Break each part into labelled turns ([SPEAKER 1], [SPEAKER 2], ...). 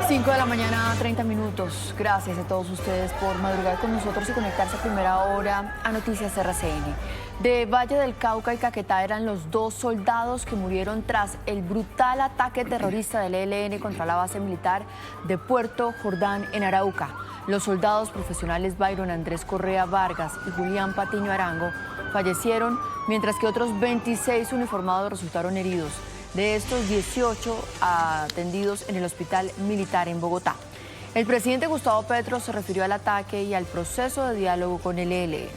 [SPEAKER 1] 5 de la mañana, 30 minutos. Gracias a todos ustedes por madrugar con nosotros y conectarse a primera hora a Noticias RCN. De Valle del Cauca y Caquetá eran los 2 soldados que murieron tras el brutal ataque terrorista del ELN contra la base militar de Puerto Jordán en Arauca. Los soldados profesionales Byron Andrés Correa Vargas y Julián Patiño Arango fallecieron, mientras que otros 26 uniformados resultaron heridos. De estos, 18 atendidos en el Hospital Militar en Bogotá. El presidente Gustavo Petro se refirió al ataque y al proceso de diálogo con el ELN.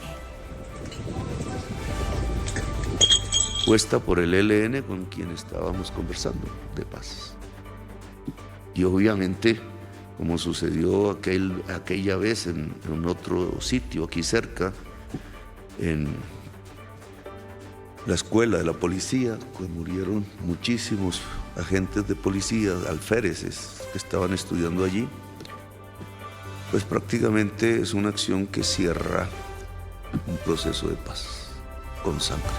[SPEAKER 2] Puesta por el ELN con quien estábamos conversando de paz. Y obviamente, como sucedió aquella vez en otro sitio aquí cerca, en la escuela de la policía, pues murieron muchísimos agentes de policía, alféreces que estaban estudiando allí, pues prácticamente es una acción que cierra un proceso de paz con sangre.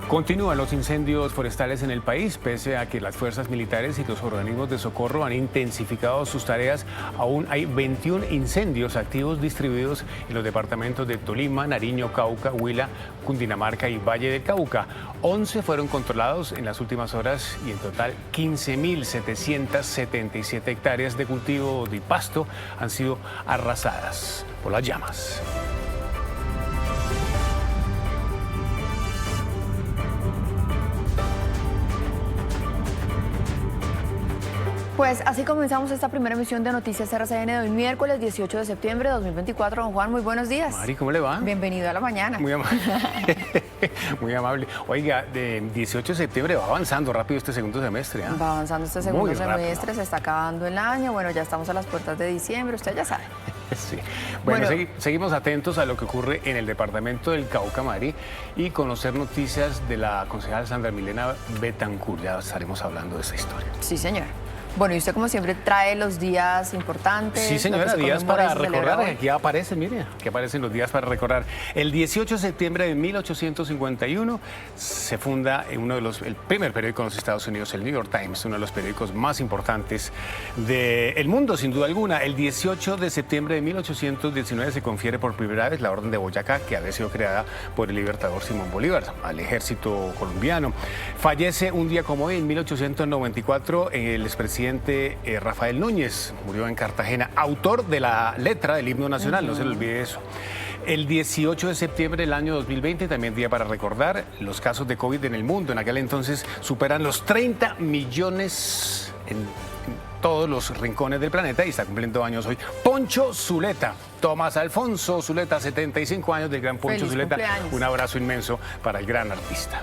[SPEAKER 3] Continúan los incendios forestales en el país, pese a que las fuerzas militares y los organismos de socorro han intensificado sus tareas. Aún hay 21 incendios activos distribuidos en los departamentos de Tolima, Nariño, Cauca, Huila, Cundinamarca y Valle del Cauca. 11 fueron controlados en las últimas horas y en total 15.777 hectáreas de cultivo de pasto han sido arrasadas por las llamas.
[SPEAKER 1] Pues así comenzamos esta primera emisión de Noticias RCN de hoy, miércoles 18 de septiembre de 2024. Don Juan, muy buenos días.
[SPEAKER 3] Mari, ¿cómo le va?
[SPEAKER 1] Bienvenido a la mañana.
[SPEAKER 3] Muy amable. Muy amable. Oiga, de 18 de septiembre va avanzando rápido este segundo semestre.
[SPEAKER 1] Va avanzando este segundo semestre, se está acabando el año. Bueno, ya estamos a las puertas de diciembre, usted ya sabe.
[SPEAKER 3] Sí. Bueno, seguimos atentos a lo que ocurre en el departamento del Cauca, Mari, y conocer noticias de la concejal Sandra Milena Betancourt. Ya estaremos hablando de esa historia.
[SPEAKER 1] Sí, señor. Bueno, y usted como siempre trae los días importantes.
[SPEAKER 3] Sí, señora, días para recordar. Aquí aparecen, mire, aquí aparecen los días para recordar. El 18 de septiembre de 1851 se funda el primer periódico en los Estados Unidos, el New York Times, uno de los periódicos más importantes del mundo, sin duda alguna. El 18 de septiembre de 1819 se confiere por primera vez la Orden de Boyacá, que había sido creada por el libertador Simón Bolívar, al ejército colombiano. Fallece un día como hoy, en 1894, el expresidente Rafael Núñez, murió en Cartagena, autor de la letra del himno nacional, no se le olvide eso. El 18 de septiembre del año 2020, también día para recordar, los casos de COVID en el mundo. En aquel entonces superan los 30 millones en todos los rincones del planeta y está cumpliendo años hoy Poncho Zuleta. Tomás Alfonso Zuleta, 75 años del gran Poncho
[SPEAKER 1] Feliz
[SPEAKER 3] Zuleta.
[SPEAKER 1] cumpleaños.
[SPEAKER 3] Un abrazo inmenso para el gran artista.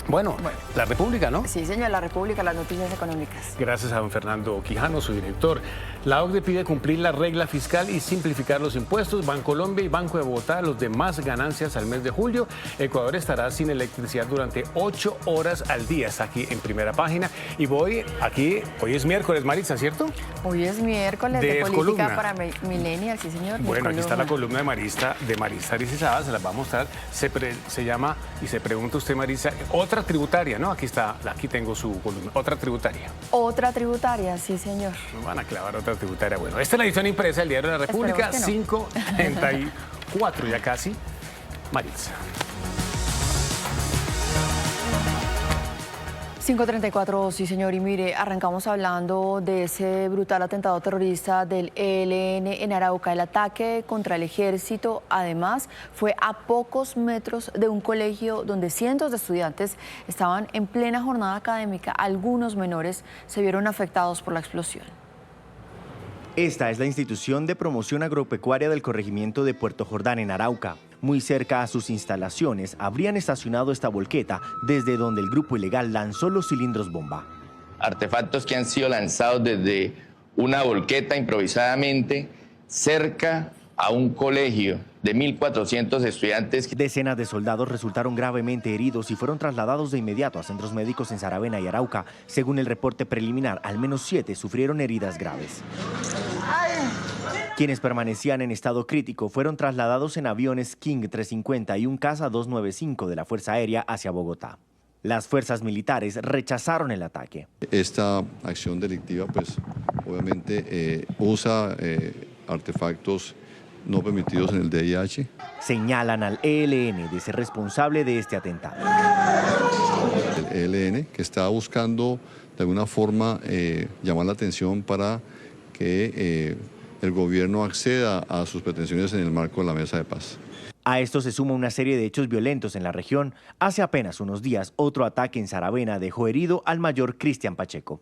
[SPEAKER 3] Bueno, la República, ¿no?
[SPEAKER 1] Sí, señor, la República, las noticias económicas.
[SPEAKER 3] Gracias a don Fernando Quijano, su director. La OCDE pide cumplir la regla fiscal y simplificar los impuestos. Bancolombia y Banco de Bogotá, los de más ganancias al mes de julio. Ecuador estará sin electricidad durante 8 horas al día. Está aquí en primera página. Y hoy es miércoles, Maritza, ¿cierto?
[SPEAKER 1] Hoy es miércoles de política
[SPEAKER 3] columna
[SPEAKER 1] para Millennials, sí, señor.
[SPEAKER 3] Bueno, aquí está la columna de Marista Arizizada, se las va a mostrar. Se llama, y se pregunta usted, Marisa, otra tributaria, ¿no? Aquí está, aquí tengo su columna. Otra tributaria.
[SPEAKER 1] Otra tributaria, sí, señor.
[SPEAKER 3] Nos van a clavar otra tributaria. Bueno, esta es la edición impresa del Diario de la República, 5:34 ya casi. Maritza.
[SPEAKER 1] 5:34, sí, señor. Y mire, arrancamos hablando de ese brutal atentado terrorista del ELN en Arauca. El ataque contra el ejército, además, fue a pocos metros de un colegio donde cientos de estudiantes estaban en plena jornada académica. Algunos menores se vieron afectados por la explosión.
[SPEAKER 4] Esta es la institución de promoción agropecuaria del corregimiento de Puerto Jordán en Arauca. Muy cerca a sus instalaciones habrían estacionado esta volqueta desde donde el grupo ilegal lanzó los cilindros bomba.
[SPEAKER 5] Artefactos que han sido lanzados desde una volqueta improvisadamente cerca a un colegio de 1.400 estudiantes.
[SPEAKER 4] Decenas de soldados resultaron gravemente heridos y fueron trasladados de inmediato a centros médicos en Saravena y Arauca. Según el reporte preliminar, al menos 7 sufrieron heridas graves. Quienes permanecían en estado crítico fueron trasladados en aviones King 350 y un Caza 295 de la Fuerza Aérea hacia Bogotá. Las fuerzas militares rechazaron el ataque.
[SPEAKER 6] Esta acción delictiva, pues, obviamente usa artefactos no permitidos en el DIH.
[SPEAKER 4] Señalan al ELN de ser responsable de este atentado.
[SPEAKER 6] El ELN, que está buscando de alguna forma llamar la atención para que el gobierno acceda a sus pretensiones en el marco de la mesa de paz.
[SPEAKER 4] A esto se suma una serie de hechos violentos en la región. Hace apenas unos días, otro ataque en Saravena dejó herido al mayor Cristian Pacheco.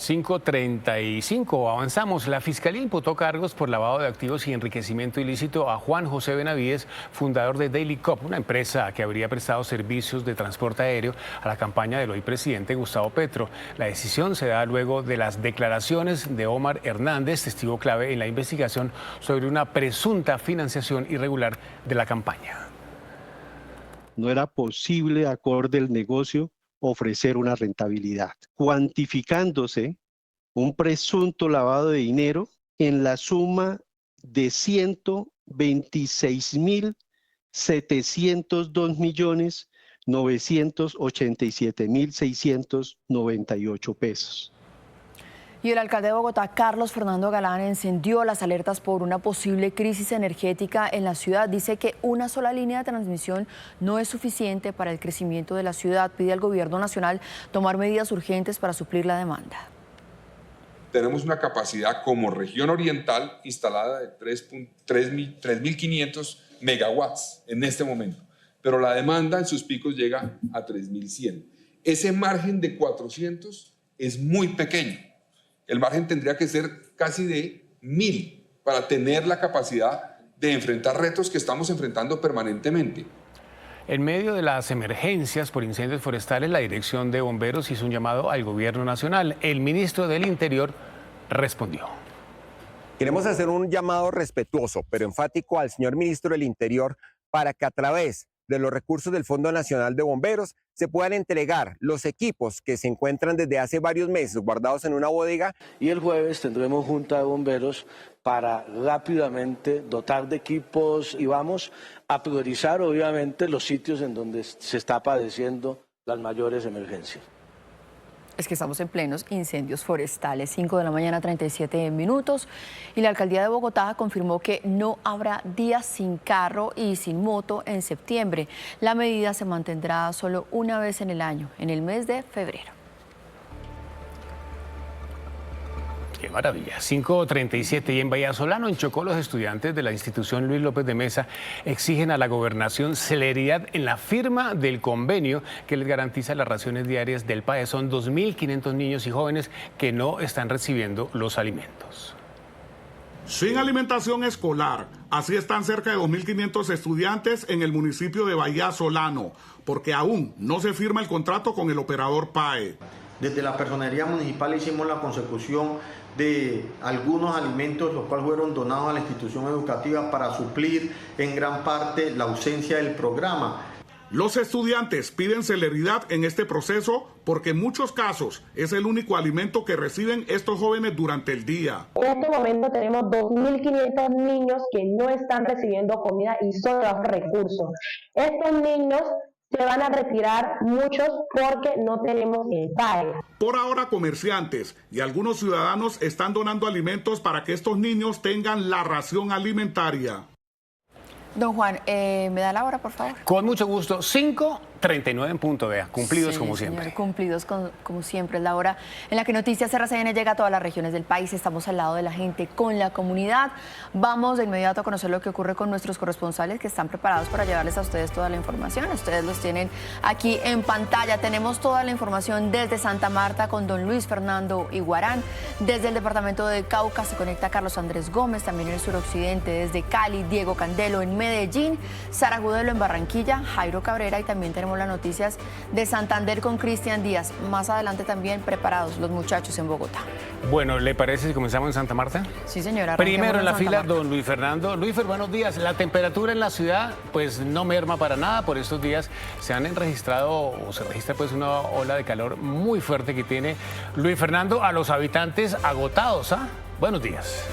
[SPEAKER 3] 5:35, avanzamos. La Fiscalía imputó cargos por lavado de activos y enriquecimiento ilícito a Juan José Benavides, fundador de Daily Cop, una empresa que habría prestado servicios de transporte aéreo a la campaña del hoy presidente Gustavo Petro. La decisión se da luego de las declaraciones de Omar Hernández, testigo clave en la investigación sobre una presunta financiación irregular de la campaña.
[SPEAKER 7] No era posible, acorde el negocio, ofrecer una rentabilidad, cuantificándose un presunto lavado de dinero en la suma de 126.702.987.698 pesos.
[SPEAKER 1] Y el alcalde de Bogotá, Carlos Fernando Galán, encendió las alertas por una posible crisis energética en la ciudad. Dice que una sola línea de transmisión no es suficiente para el crecimiento de la ciudad. Pide al gobierno nacional tomar medidas urgentes para suplir la demanda.
[SPEAKER 8] Tenemos una capacidad como región oriental instalada de 3.500 megawatts en este momento, pero la demanda en sus picos llega a 3.100. Ese margen de 400 es muy pequeño. El margen tendría que ser casi de 1.000 para tener la capacidad de enfrentar retos que estamos enfrentando permanentemente.
[SPEAKER 3] En medio de las emergencias por incendios forestales, la Dirección de Bomberos hizo un llamado al gobierno nacional. El ministro del Interior respondió.
[SPEAKER 9] Queremos hacer un llamado respetuoso, pero enfático al señor ministro del Interior para que a través de los recursos del Fondo Nacional de Bomberos se puedan entregar los equipos que se encuentran desde hace varios meses guardados en una bodega.
[SPEAKER 10] Y el jueves tendremos junta de bomberos para rápidamente dotar de equipos y vamos a priorizar obviamente los sitios en donde se está padeciendo las mayores emergencias.
[SPEAKER 1] Es que estamos en plenos incendios forestales, 5 de la mañana, 37 minutos. Y la alcaldía de Bogotá confirmó que no habrá días sin carro y sin moto en septiembre. La medida se mantendrá solo una vez en el año, en el mes de febrero.
[SPEAKER 3] Qué maravilla. 5:37 y en Vallasolano, en Chocó, los estudiantes de la institución Luis López de Mesa exigen a la gobernación celeridad en la firma del convenio que les garantiza las raciones diarias del país. Son 2.500 niños y jóvenes que no están recibiendo los alimentos.
[SPEAKER 11] Sin alimentación escolar, así están cerca de 2.500 estudiantes en el municipio de Vallasolano, porque aún no se firma el contrato con el operador PAE.
[SPEAKER 12] Desde la Personería Municipal hicimos la consecución de algunos alimentos, los cuales fueron donados a la institución educativa para suplir en gran parte la ausencia del programa.
[SPEAKER 11] Los estudiantes piden celeridad en este proceso porque en muchos casos es el único alimento que reciben estos jóvenes durante el día.
[SPEAKER 13] En este momento tenemos 2.500 niños que no están recibiendo comida y son los recursos. Estos niños se van a retirar muchos porque no tenemos el PAE.
[SPEAKER 11] Por ahora, comerciantes y algunos ciudadanos están donando alimentos para que estos niños tengan la ración alimentaria.
[SPEAKER 1] Don Juan, ¿me da la hora, por favor?
[SPEAKER 3] Con mucho gusto. 5:39 en punto, vea. Cumplidos
[SPEAKER 1] Sí,
[SPEAKER 3] como
[SPEAKER 1] señor,
[SPEAKER 3] siempre.
[SPEAKER 1] cumplidos como siempre. Es la hora en la que Noticias RCN llega a todas las regiones del país. Estamos al lado de la gente, con la comunidad. Vamos de inmediato a conocer lo que ocurre con nuestros corresponsales que están preparados para llevarles a ustedes toda la información. Ustedes los tienen aquí en pantalla. Tenemos toda la información desde Santa Marta con don Luis Fernando Iguarán. Desde el departamento de Cauca se conecta Carlos Andrés Gómez, también en el suroccidente. Desde Cali, Diego Candelo en Medellín, Sara Gudelo en Barranquilla, Jairo Cabrera, y también tenemos las noticias de Santander con Cristian Díaz. Más adelante también preparados los muchachos en Bogotá.
[SPEAKER 3] Bueno, ¿le parece si comenzamos en Santa Marta?
[SPEAKER 1] Sí, señora.
[SPEAKER 3] Primero en la
[SPEAKER 1] Santa
[SPEAKER 3] fila,
[SPEAKER 1] Marta.
[SPEAKER 3] don Luis Fernando. Luis, buenos días. La temperatura en la ciudad pues no merma para nada. Por estos días se registra pues una ola de calor muy fuerte que tiene Luis Fernando a los habitantes agotados. Buenos días.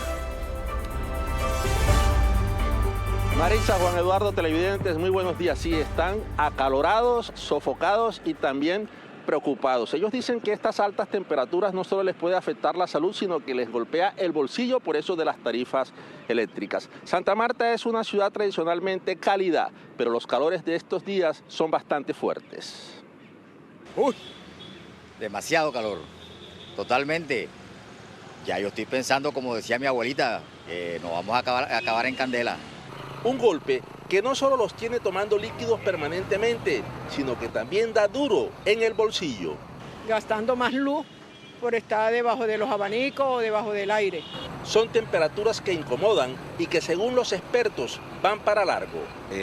[SPEAKER 14] Marisa, Juan Eduardo, televidentes, muy buenos días. Sí, están acalorados, sofocados y también preocupados. Ellos dicen que estas altas temperaturas no solo les puede afectar la salud, sino que les golpea el bolsillo por eso de las tarifas eléctricas. Santa Marta es una ciudad tradicionalmente cálida, pero los calores de estos días son bastante fuertes.
[SPEAKER 15] Uy, demasiado calor, totalmente. Ya yo estoy pensando, como decía mi abuelita, que nos vamos a acabar en candela.
[SPEAKER 14] Un golpe que no solo los tiene tomando líquidos permanentemente, sino que también da duro en el bolsillo.
[SPEAKER 16] Gastando más luz por estar debajo de los abanicos o debajo del aire.
[SPEAKER 14] Son temperaturas que incomodan y que según los expertos van para largo.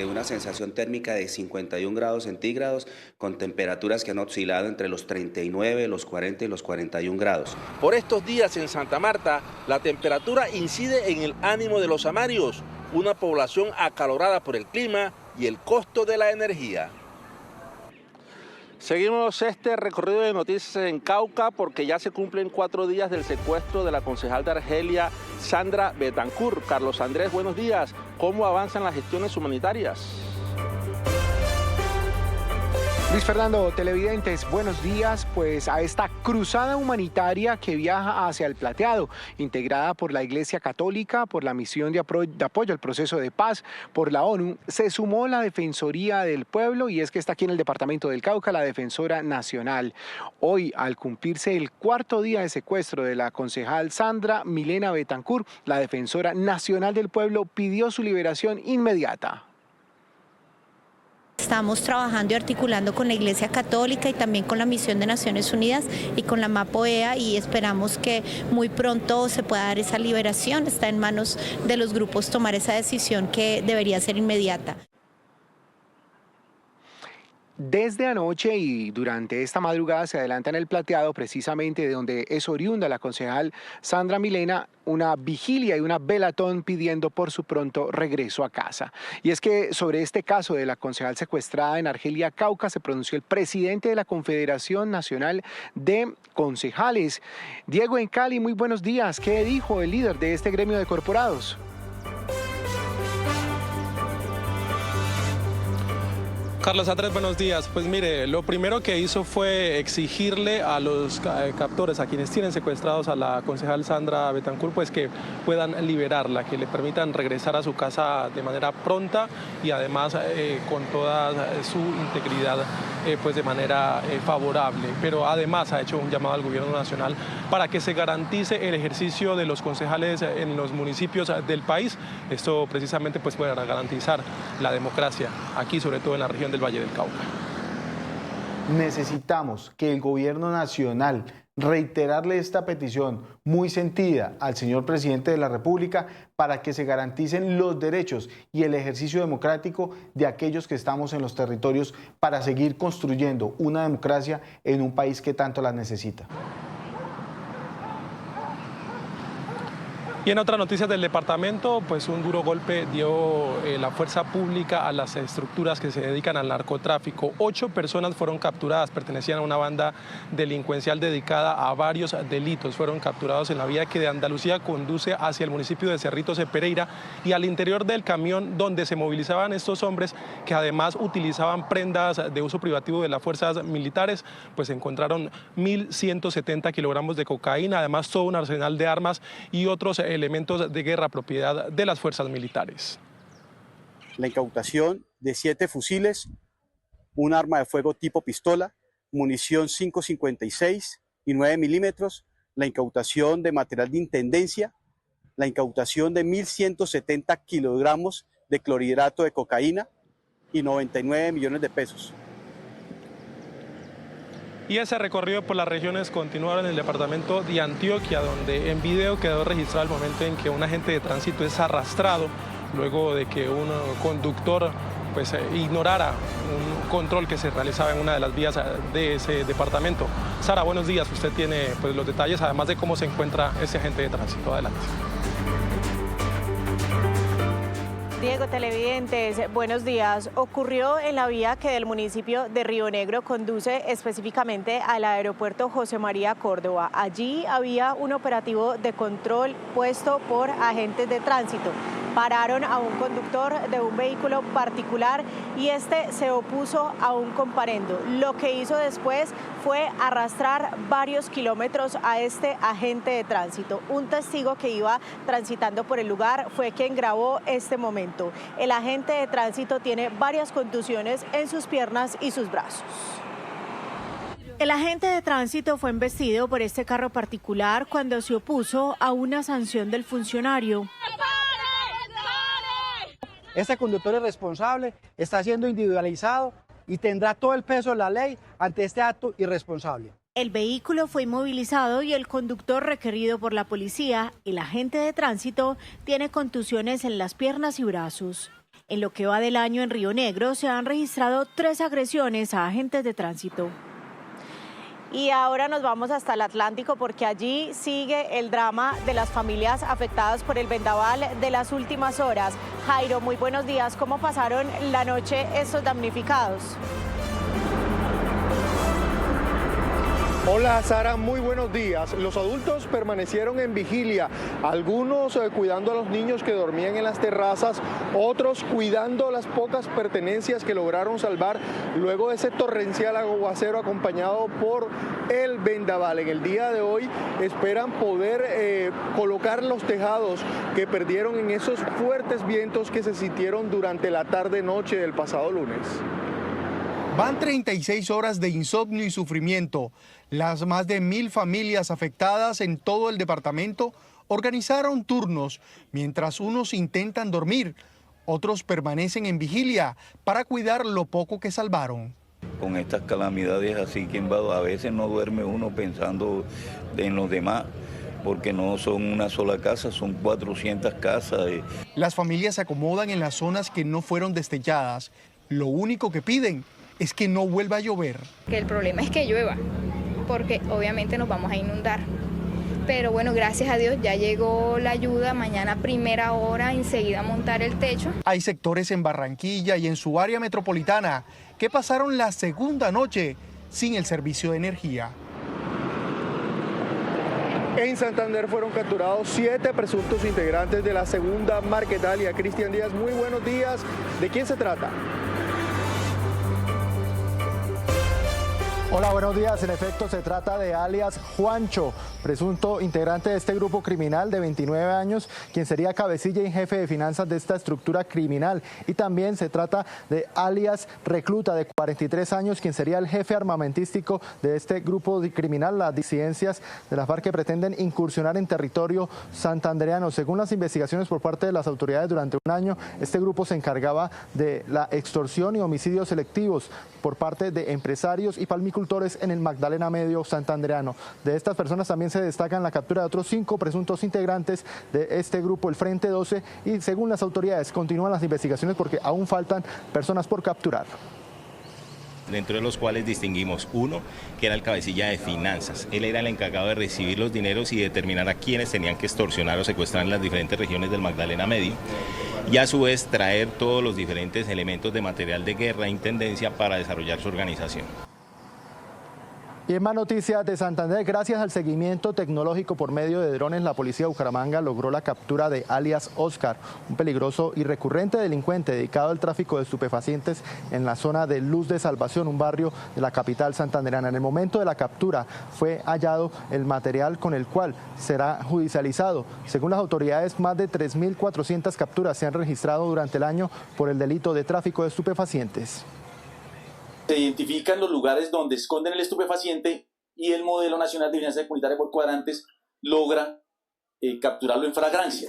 [SPEAKER 17] Una sensación térmica de 51 grados centígrados con temperaturas que han oscilado entre los 39, los 40 y los 41 grados.
[SPEAKER 14] Por estos días en Santa Marta, la temperatura incide en el ánimo de los samarios, una población acalorada por el clima y el costo de la energía. Seguimos este recorrido de noticias en Cauca porque ya se cumplen 4 días del secuestro de la concejal de Argelia, Sandra Betancourt. Carlos Andrés, buenos días. ¿Cómo avanzan las gestiones humanitarias?
[SPEAKER 18] Luis Fernando, televidentes, buenos días. Pues a esta cruzada humanitaria que viaja hacia el Plateado, integrada por la Iglesia Católica, por la misión de apoyo al proceso de paz, por la ONU, se sumó la Defensoría del Pueblo, y es que está aquí en el departamento del Cauca la Defensora Nacional. Hoy, al cumplirse el 4º día de secuestro de la concejal Sandra Milena Betancourt, la Defensora Nacional del Pueblo pidió su liberación inmediata.
[SPEAKER 19] Estamos trabajando y articulando con la Iglesia Católica y también con la Misión de Naciones Unidas y con la MAPOEA, y esperamos que muy pronto se pueda dar esa liberación. Está en manos de los grupos tomar esa decisión que debería ser inmediata.
[SPEAKER 18] Desde anoche y durante esta madrugada se adelanta en el Plateado, precisamente de donde es oriunda la concejal Sandra Milena, una vigilia y una velatón pidiendo por su pronto regreso a casa. Y es que sobre este caso de la concejal secuestrada en Argelia, Cauca, se pronunció el presidente de la Confederación Nacional de Concejales, Diego Encali. Muy buenos días. ¿Qué dijo el líder de este gremio de corporados?
[SPEAKER 20] Carlos Andrés, buenos días. Pues mire, lo primero que hizo fue exigirle a los captores, a quienes tienen secuestrados a la concejal Sandra Betancourt, pues que puedan liberarla, que le permitan regresar a su casa de manera pronta y además con toda su integridad, pues de manera favorable. Pero además ha hecho un llamado al gobierno nacional para que se garantice el ejercicio de los concejales en los municipios del país. Esto precisamente pues para garantizar la democracia aquí, sobre todo en la región del Valle del Cauca.
[SPEAKER 21] Necesitamos que el gobierno nacional reiterarle esta petición muy sentida al señor presidente de la República para que se garanticen los derechos y el ejercicio democrático de aquellos que estamos en los territorios para seguir construyendo una democracia en un país que tanto la necesita.
[SPEAKER 20] Y en otras noticias del departamento, pues un duro golpe dio la fuerza pública a las estructuras que se dedican al narcotráfico. 8 personas fueron capturadas, pertenecían a una banda delincuencial dedicada a varios delitos. Fueron capturados en la vía que de Andalucía conduce hacia el municipio de Cerritos de Pereira, y al interior del camión donde se movilizaban estos hombres, que además utilizaban prendas de uso privativo de las fuerzas militares, pues encontraron 1.170 kilogramos de cocaína, además todo un arsenal de armas y otros elementos de guerra propiedad de las fuerzas militares.
[SPEAKER 22] La incautación de 7 fusiles, un arma de fuego tipo pistola, munición 5.56 y 9 milímetros, la incautación de material de intendencia, la incautación de 1.170 kilogramos de clorhidrato de cocaína y 99 millones de pesos.
[SPEAKER 20] Y ese recorrido por las regiones continuaron en el departamento de Antioquia, donde en video quedó registrado el momento en que un agente de tránsito es arrastrado luego de que un conductor pues ignorara un control que se realizaba en una de las vías de ese departamento. Sara, buenos días. Usted tiene pues los detalles, además de cómo se encuentra ese agente de tránsito. Adelante.
[SPEAKER 23] Diego, televidentes, buenos días. Ocurrió en la vía que del municipio de Río Negro conduce específicamente al aeropuerto José María Córdoba. Allí había un operativo de control puesto por agentes de tránsito. Pararon a un conductor de un vehículo particular y este se opuso a un comparendo. Lo que hizo después fue arrastrar varios kilómetros a este agente de tránsito. Un testigo que iba transitando por el lugar fue quien grabó este momento. El agente de tránsito tiene varias contusiones en sus piernas y sus brazos. El agente de tránsito fue embestido por este carro particular cuando se opuso a una sanción del funcionario.
[SPEAKER 2] Este conductor irresponsable está siendo individualizado y tendrá todo el peso de la ley ante este acto irresponsable.
[SPEAKER 23] El vehículo fue inmovilizado y el conductor requerido por la policía. El agente de tránsito tiene contusiones en las piernas y brazos. En lo que va del año en Río Negro se han registrado 3 agresiones a agentes de tránsito. Y ahora nos vamos hasta el Atlántico porque allí sigue el drama de las familias afectadas por el vendaval de las últimas horas. Jairo, muy buenos días. ¿Cómo pasaron la noche estos damnificados?
[SPEAKER 5] Hola Sara, muy buenos días. Los adultos permanecieron en vigilia, algunos cuidando a los niños que dormían en las terrazas, otros cuidando las pocas pertenencias que lograron salvar luego de ese torrencial aguacero acompañado por el vendaval. En el día de hoy esperan poder colocar los tejados que perdieron en esos fuertes vientos que se sintieron durante la tarde-noche del pasado lunes. Van 36 horas de insomnio y sufrimiento. Las más de 1000 familias afectadas en todo el departamento organizaron turnos, mientras unos intentan dormir, otros permanecen en vigilia para cuidar lo poco que salvaron.
[SPEAKER 6] Con estas calamidades así que a veces no duerme uno pensando en los demás, porque no son una sola casa, son 400 casas.
[SPEAKER 5] Las familias se acomodan en las zonas que no fueron destechadas. Lo único que piden es que no vuelva a llover.
[SPEAKER 24] Que el problema es que llueva, porque obviamente nos vamos a inundar. Pero bueno, gracias a Dios ya llegó la ayuda, mañana a primera hora enseguida montar el techo.
[SPEAKER 5] Hay sectores en Barranquilla y en su área metropolitana que pasaron la segunda noche sin el servicio de energía. En Santander fueron capturados 7 presuntos integrantes de la segunda Marquetalia. Cristian Díaz, muy buenos días. ¿De quién se trata?
[SPEAKER 21] Hola, buenos días. En efecto, se trata de alias Juancho, presunto integrante de este grupo criminal de 29 años, quien sería cabecilla y jefe de finanzas de esta estructura criminal. Y también se trata de alias Recluta, de 43 años, quien sería el jefe armamentístico de este grupo criminal, las disidencias de la FARC que pretenden incursionar en territorio santandereano. Según las investigaciones por parte de las autoridades, durante un año este grupo se encargaba de la extorsión y homicidios selectivos por parte de empresarios y palmicultores en el Magdalena Medio santandereano. De estas personas también se destacan la captura de otros 5 presuntos integrantes de este grupo, el Frente 12, y según las autoridades continúan las investigaciones porque aún faltan personas por capturar.
[SPEAKER 25] Dentro de los cuales distinguimos uno que era el cabecilla de finanzas. Él era el encargado de recibir los dineros y determinar a quienes tenían que extorsionar o secuestrar en las diferentes regiones del Magdalena Medio, y a su vez traer todos los diferentes elementos de material de guerra e intendencia para desarrollar su organización.
[SPEAKER 21] Y en más noticias de Santander, gracias al seguimiento tecnológico por medio de drones, la policía de Bucaramanga logró la captura de alias Oscar, un peligroso y recurrente delincuente dedicado al tráfico de estupefacientes en la zona de Luz de Salvación, un barrio de la capital santandereana. En el momento de la captura fue hallado el material con el cual será judicializado. Según las autoridades, más de 3.400 capturas se han registrado durante el año por el delito de tráfico de estupefacientes.
[SPEAKER 26] Se identifican los lugares donde esconden el estupefaciente y el Modelo Nacional de Vigilancia Comunitaria por Cuadrantes logra capturarlo en flagrancia.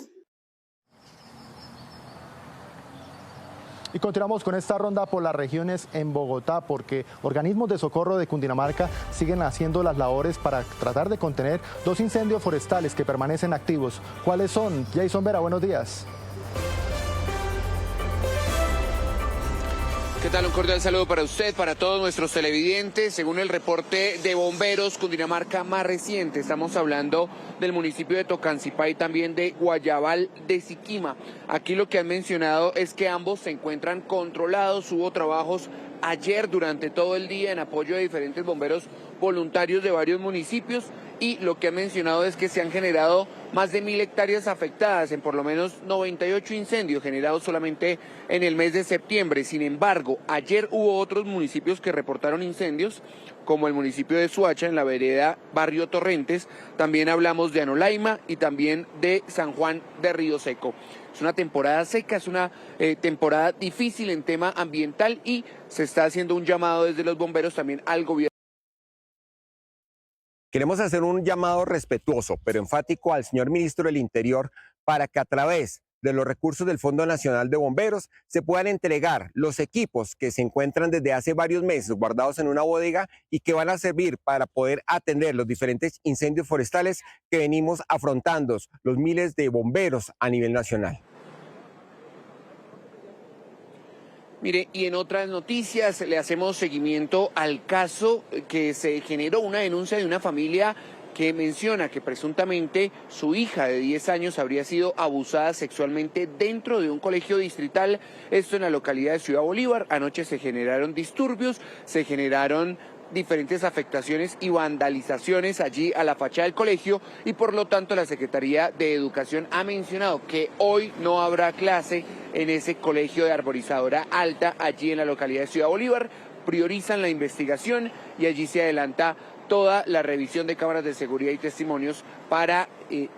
[SPEAKER 21] Y continuamos con esta ronda por las regiones en Bogotá, porque organismos de socorro de Cundinamarca siguen haciendo las labores para tratar de contener 2 incendios forestales que permanecen activos. ¿Cuáles son? Jason Vera, buenos días.
[SPEAKER 27] ¿Qué tal? Un cordial saludo para usted, para todos nuestros televidentes. Según el reporte de bomberos Cundinamarca más reciente, estamos hablando del municipio de Tocancipá y también de Guayabal de Siquima. Aquí lo que han mencionado es que ambos se encuentran controlados. Hubo trabajos ayer durante todo el día en apoyo de diferentes bomberos voluntarios de varios municipios y lo que han mencionado es que se han generado más de 1.000 hectáreas afectadas en por lo menos 98 incendios generados solamente en el mes de septiembre. Sin embargo, ayer hubo otros municipios que reportaron incendios, como el municipio de Soacha, en la vereda Barrio Torrentes. También hablamos de Anolaima y también de San Juan de Río Seco. Es una temporada seca, es una temporada difícil en tema ambiental y se está haciendo un llamado desde los bomberos también al gobierno.
[SPEAKER 4] Queremos hacer un llamado respetuoso, pero enfático al señor ministro del Interior para que a través de los recursos del Fondo Nacional de Bomberos se puedan entregar los equipos que se encuentran desde hace varios meses guardados en una bodega y que van a servir para poder atender los diferentes incendios forestales que venimos afrontando los miles de bomberos a nivel nacional.
[SPEAKER 27] Mire, y en otras noticias le hacemos seguimiento al caso que se generó una denuncia de una familia que menciona que presuntamente su hija de 10 años habría sido abusada sexualmente dentro de un colegio distrital, esto en la localidad de Ciudad Bolívar. Anoche se generaron disturbios, se generaron diferentes afectaciones y vandalizaciones allí a la fachada del colegio y por lo tanto la Secretaría de Educación ha mencionado que hoy no habrá clase en ese colegio de Arborizadora Alta allí en la localidad de Ciudad Bolívar. Priorizan la investigación y allí se adelanta toda la revisión de cámaras de seguridad y testimonios para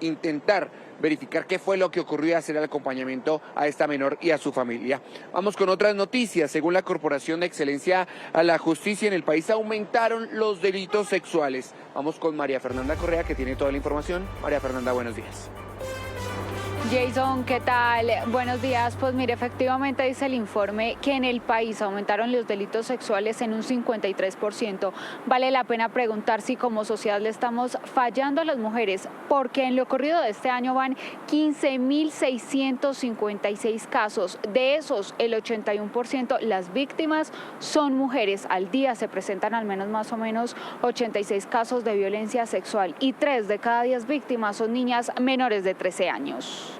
[SPEAKER 27] intentar verificar qué fue lo que ocurrió y hacer el acompañamiento a esta menor y a su familia. Vamos con otras noticias. Según la Corporación de Excelencia a la Justicia en el país, aumentaron los delitos sexuales. Vamos con María Fernanda Correa, que tiene toda la información. María Fernanda, buenos días.
[SPEAKER 7] Jason, ¿qué tal? Buenos días. Pues mire, efectivamente dice el informe que en el país aumentaron los delitos sexuales en un 53%. Vale la pena preguntar si como sociedad le estamos fallando a las mujeres, porque en lo corrido de este año van 15.656 casos. De esos, el 81%, las víctimas son mujeres. Al día se presentan al menos más o menos 86 casos de violencia sexual y 3 de cada 10 víctimas son niñas menores de 13 años.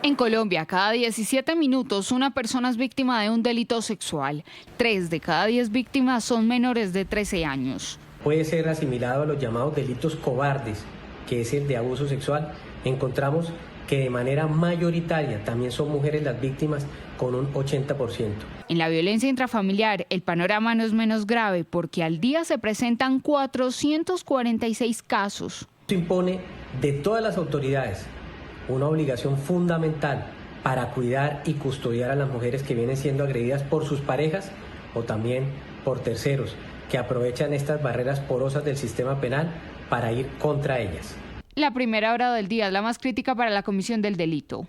[SPEAKER 8] En Colombia, cada 17 minutos una persona es víctima de un delito sexual. 3 de cada 10 víctimas son menores de 13 años.
[SPEAKER 9] Puede ser asimilado a los llamados delitos cobardes, que es el de abuso sexual. Encontramos que de manera mayoritaria también son mujeres las víctimas, con un 80%.
[SPEAKER 8] En la violencia intrafamiliar, el panorama no es menos grave porque al día se presentan 446 casos.
[SPEAKER 9] Esto impone de todas las autoridades una obligación fundamental para cuidar y custodiar a las mujeres que vienen siendo agredidas por sus parejas o también por terceros que aprovechan estas barreras porosas del sistema penal para ir contra ellas.
[SPEAKER 8] La primera hora del día es la más crítica para la comisión del delito.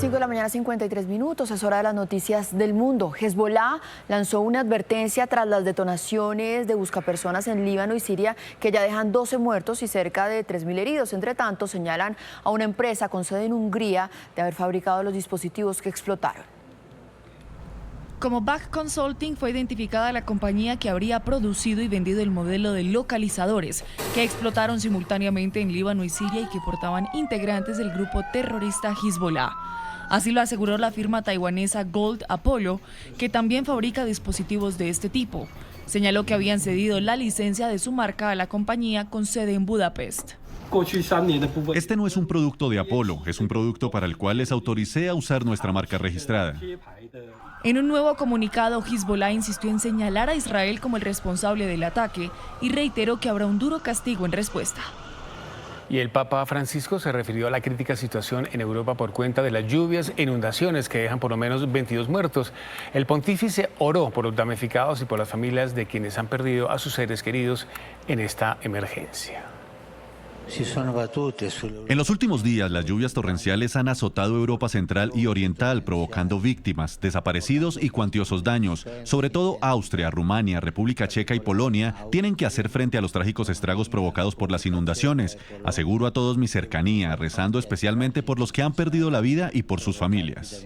[SPEAKER 1] 5 de la mañana, 53 minutos, es hora de las noticias del mundo. Hezbollah lanzó una advertencia tras las detonaciones de buscapersonas en Líbano y Siria que ya dejan 12 muertos y cerca de 3.000 heridos. Entre tanto, señalan a una empresa con sede en Hungría de haber fabricado los dispositivos que explotaron.
[SPEAKER 10] Como Bach Consulting fue identificada la compañía que habría producido y vendido el modelo de localizadores que explotaron simultáneamente en Líbano y Siria y que portaban integrantes del grupo terrorista Hezbollah. Así lo aseguró la firma taiwanesa Gold Apollo, que también fabrica dispositivos de este tipo. Señaló que habían cedido la licencia de su marca a la compañía con sede en Budapest.
[SPEAKER 12] Este no es un producto de Apolo, es un producto para el cual les autoricé a usar nuestra marca registrada.
[SPEAKER 10] En un nuevo comunicado, Hezbollah insistió en señalar a Israel como el responsable del ataque y reiteró que habrá un duro castigo en respuesta.
[SPEAKER 3] Y el Papa Francisco se refirió a la crítica situación en Europa por cuenta de las lluvias e inundaciones que dejan por lo menos 22 muertos. El pontífice oró por los damnificados y por las familias de quienes han perdido a sus seres queridos en esta emergencia.
[SPEAKER 12] En los últimos días, las lluvias torrenciales han azotado Europa Central y Oriental, provocando víctimas, desaparecidos y cuantiosos daños. Sobre todo Austria, Rumania, República Checa y Polonia tienen que hacer frente a los trágicos estragos provocados por las inundaciones. Aseguro a todos mi cercanía, rezando especialmente por los que han perdido la vida y por sus familias.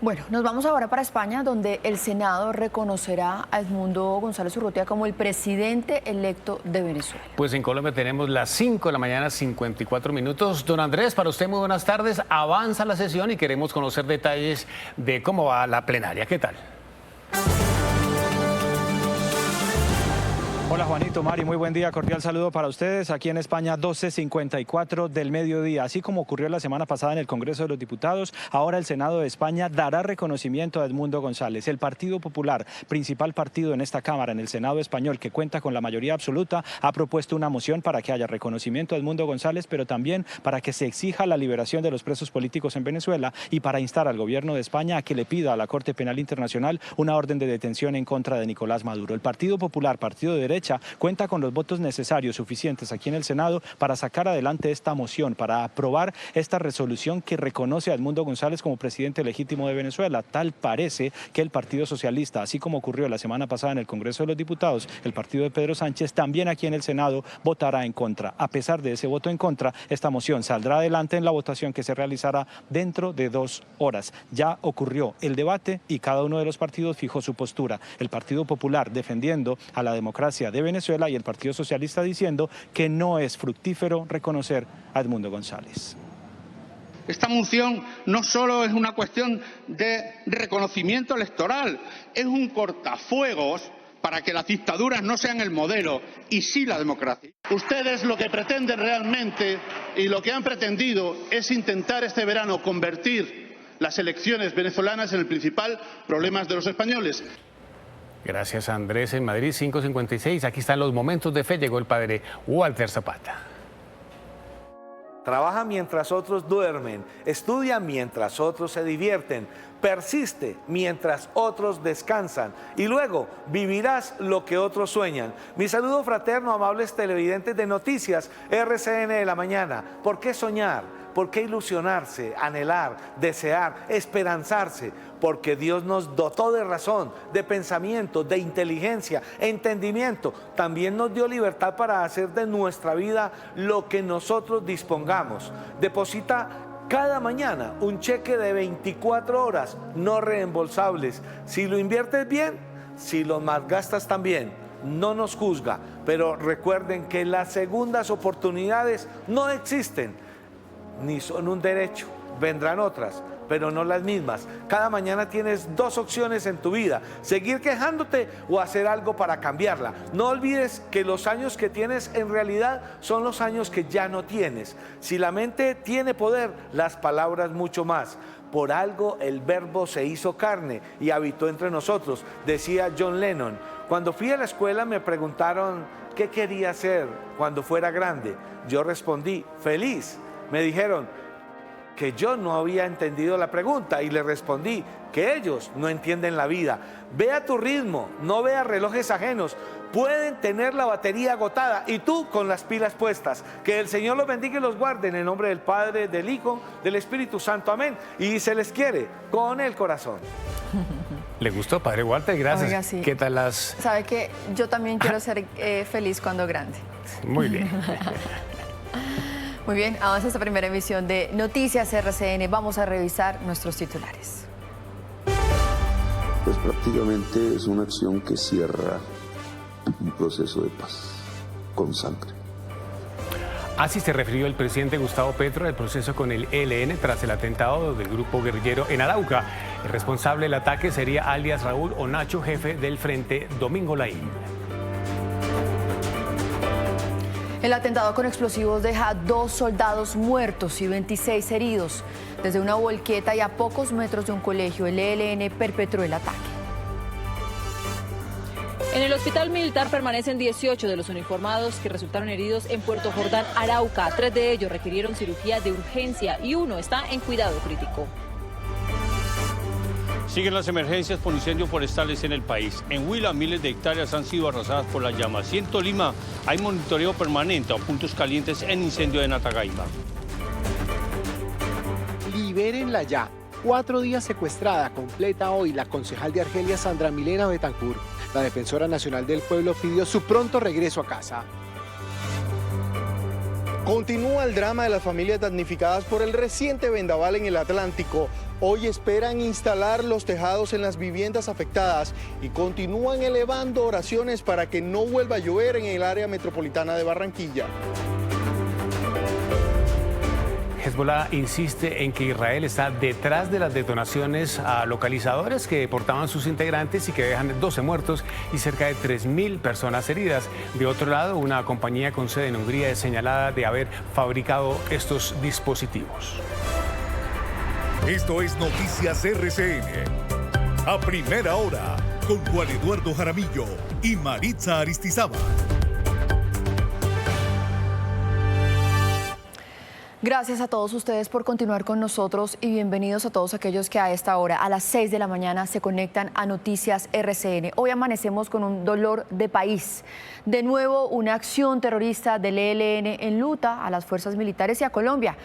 [SPEAKER 1] Bueno, nos vamos ahora para España, donde el Senado reconocerá a Edmundo González Urrutia como el presidente electo de Venezuela.
[SPEAKER 3] Pues en Colombia tenemos las 5 de la mañana, 54 minutos. Don Andrés, para usted muy buenas tardes. Avanza la sesión y queremos conocer detalles de cómo va la plenaria. ¿Qué tal?
[SPEAKER 11] Hola Juanito, Mari, muy buen día, cordial saludo para ustedes. Aquí en España 12:54 del mediodía. Así como ocurrió la semana pasada en el Congreso de los Diputados, ahora el Senado de España dará reconocimiento a Edmundo González. El Partido Popular, principal partido en esta Cámara, en el Senado español, que cuenta con la mayoría absoluta, ha propuesto una moción para que haya reconocimiento a Edmundo González, pero también para que se exija la liberación de los presos políticos en Venezuela y para instar al gobierno de España a que le pida a la Corte Penal Internacional una orden de detención en contra de Nicolás Maduro. El Partido Popular, partido de derecha, cuenta con los votos necesarios, suficientes aquí en el Senado para sacar adelante esta moción, para aprobar esta resolución que reconoce a Edmundo González como presidente legítimo de Venezuela. Tal parece que el Partido Socialista, así como ocurrió la semana pasada en el Congreso de los Diputados, el partido de Pedro Sánchez, también aquí en el Senado votará en contra. A pesar de ese voto en contra, esta moción saldrá adelante en la votación que se realizará dentro de 2 horas. Ya ocurrió el debate y cada uno de los partidos fijó su postura. El Partido Popular defendiendo a la democracia de Venezuela y el Partido Socialista diciendo que no es fructífero reconocer a Edmundo González.
[SPEAKER 13] Esta moción no solo es una cuestión de reconocimiento electoral, es un cortafuegos para que las dictaduras no sean el modelo y sí la democracia. Ustedes lo que pretenden realmente y lo que han pretendido es intentar este verano convertir las elecciones venezolanas en el principal problema de los españoles.
[SPEAKER 3] Gracias, Andrés. En Madrid, 5:56. Aquí están los momentos de fe. Llegó el padre Walter Zapata.
[SPEAKER 14] Trabaja mientras otros duermen, estudia mientras otros se divierten, persiste mientras otros descansan y luego vivirás lo que otros sueñan. Mi saludo fraterno, amables televidentes de Noticias RCN de la Mañana. ¿Por qué soñar? ¿Por qué ilusionarse, anhelar, desear, esperanzarse? Porque Dios nos dotó de razón, de pensamiento, de inteligencia, entendimiento. También nos dio libertad para hacer de nuestra vida lo que nosotros dispongamos. Deposita cada mañana un cheque de 24 horas, no reembolsables. Si lo inviertes bien, si lo malgastas también. No nos juzga, pero recuerden que las segundas oportunidades no existen. Ni son un derecho, vendrán otras, pero no las mismas. Cada mañana tienes 2 opciones en tu vida, seguir quejándote o hacer algo para cambiarla. No olvides que los años que tienes en realidad son los años que ya no tienes. Si la mente tiene poder, las palabras mucho más. Por algo el verbo se hizo carne y habitó entre nosotros, decía John Lennon. Cuando fui a la escuela me preguntaron qué quería ser cuando fuera grande. Yo respondí, feliz. Me dijeron que yo no había entendido la pregunta y le respondí que ellos no entienden la vida. Ve a tu ritmo, no veas relojes ajenos. Pueden tener la batería agotada y tú con las pilas puestas. Que el Señor los bendiga y los guarde en el nombre del Padre, del Hijo, del Espíritu Santo. Amén. Y se les quiere con el corazón.
[SPEAKER 3] ¿Le gustó, padre Walter? Gracias.
[SPEAKER 1] Oiga, sí.
[SPEAKER 3] ¿Qué tal las...?
[SPEAKER 1] Sabe que yo también quiero ser feliz cuando grande.
[SPEAKER 3] Muy bien.
[SPEAKER 1] Muy bien, avanza esta primera emisión de Noticias RCN. Vamos a revisar nuestros titulares.
[SPEAKER 15] Pues prácticamente es una acción que cierra un proceso de paz con sangre.
[SPEAKER 3] Así se refirió el presidente Gustavo Petro al proceso con el ELN tras el atentado del grupo guerrillero en Arauca. El responsable del ataque sería alias Raúl Onacho, jefe del Frente Domingo Laín.
[SPEAKER 1] El atentado con explosivos deja 2 soldados muertos y 26 heridos. Desde una volqueta y a pocos metros de un colegio, el ELN perpetró el ataque.
[SPEAKER 16] En el hospital militar permanecen 18 de los uniformados que resultaron heridos en Puerto Jordán, Arauca. 3 de ellos requirieron cirugía de urgencia y 1 está en cuidado crítico.
[SPEAKER 17] Siguen las emergencias por incendios forestales en el país. En Huila, miles de hectáreas han sido arrasadas por las llamas. Y en Tolima hay monitoreo permanente a puntos calientes en incendio de Natagaima.
[SPEAKER 18] Libérenla ya. 4 días secuestrada, completa hoy la concejal de Argelia, Sandra Milena Betancourt. La defensora nacional del pueblo pidió su pronto regreso a casa.
[SPEAKER 5] Continúa el drama de las familias damnificadas por el reciente vendaval en el Atlántico. Hoy esperan instalar los tejados en las viviendas afectadas y continúan elevando oraciones para que no vuelva a llover en el área metropolitana de Barranquilla.
[SPEAKER 3] Hezbollah insiste en que Israel está detrás de las detonaciones a localizadores que portaban sus integrantes y que dejan 12 muertos y cerca de 3.000 personas heridas. De otro lado, una compañía con sede en Hungría es señalada de haber fabricado estos dispositivos.
[SPEAKER 2] Esto es Noticias RCN. A primera hora, con Juan Eduardo Jaramillo y Maritza Aristizábal.
[SPEAKER 1] Gracias a todos ustedes por continuar con nosotros y bienvenidos a todos aquellos que a esta hora, a las 6 de la mañana, se conectan a Noticias RCN. Hoy amanecemos con un dolor de país. De nuevo, una acción terrorista del ELN enluta a las fuerzas militares y a Colombia.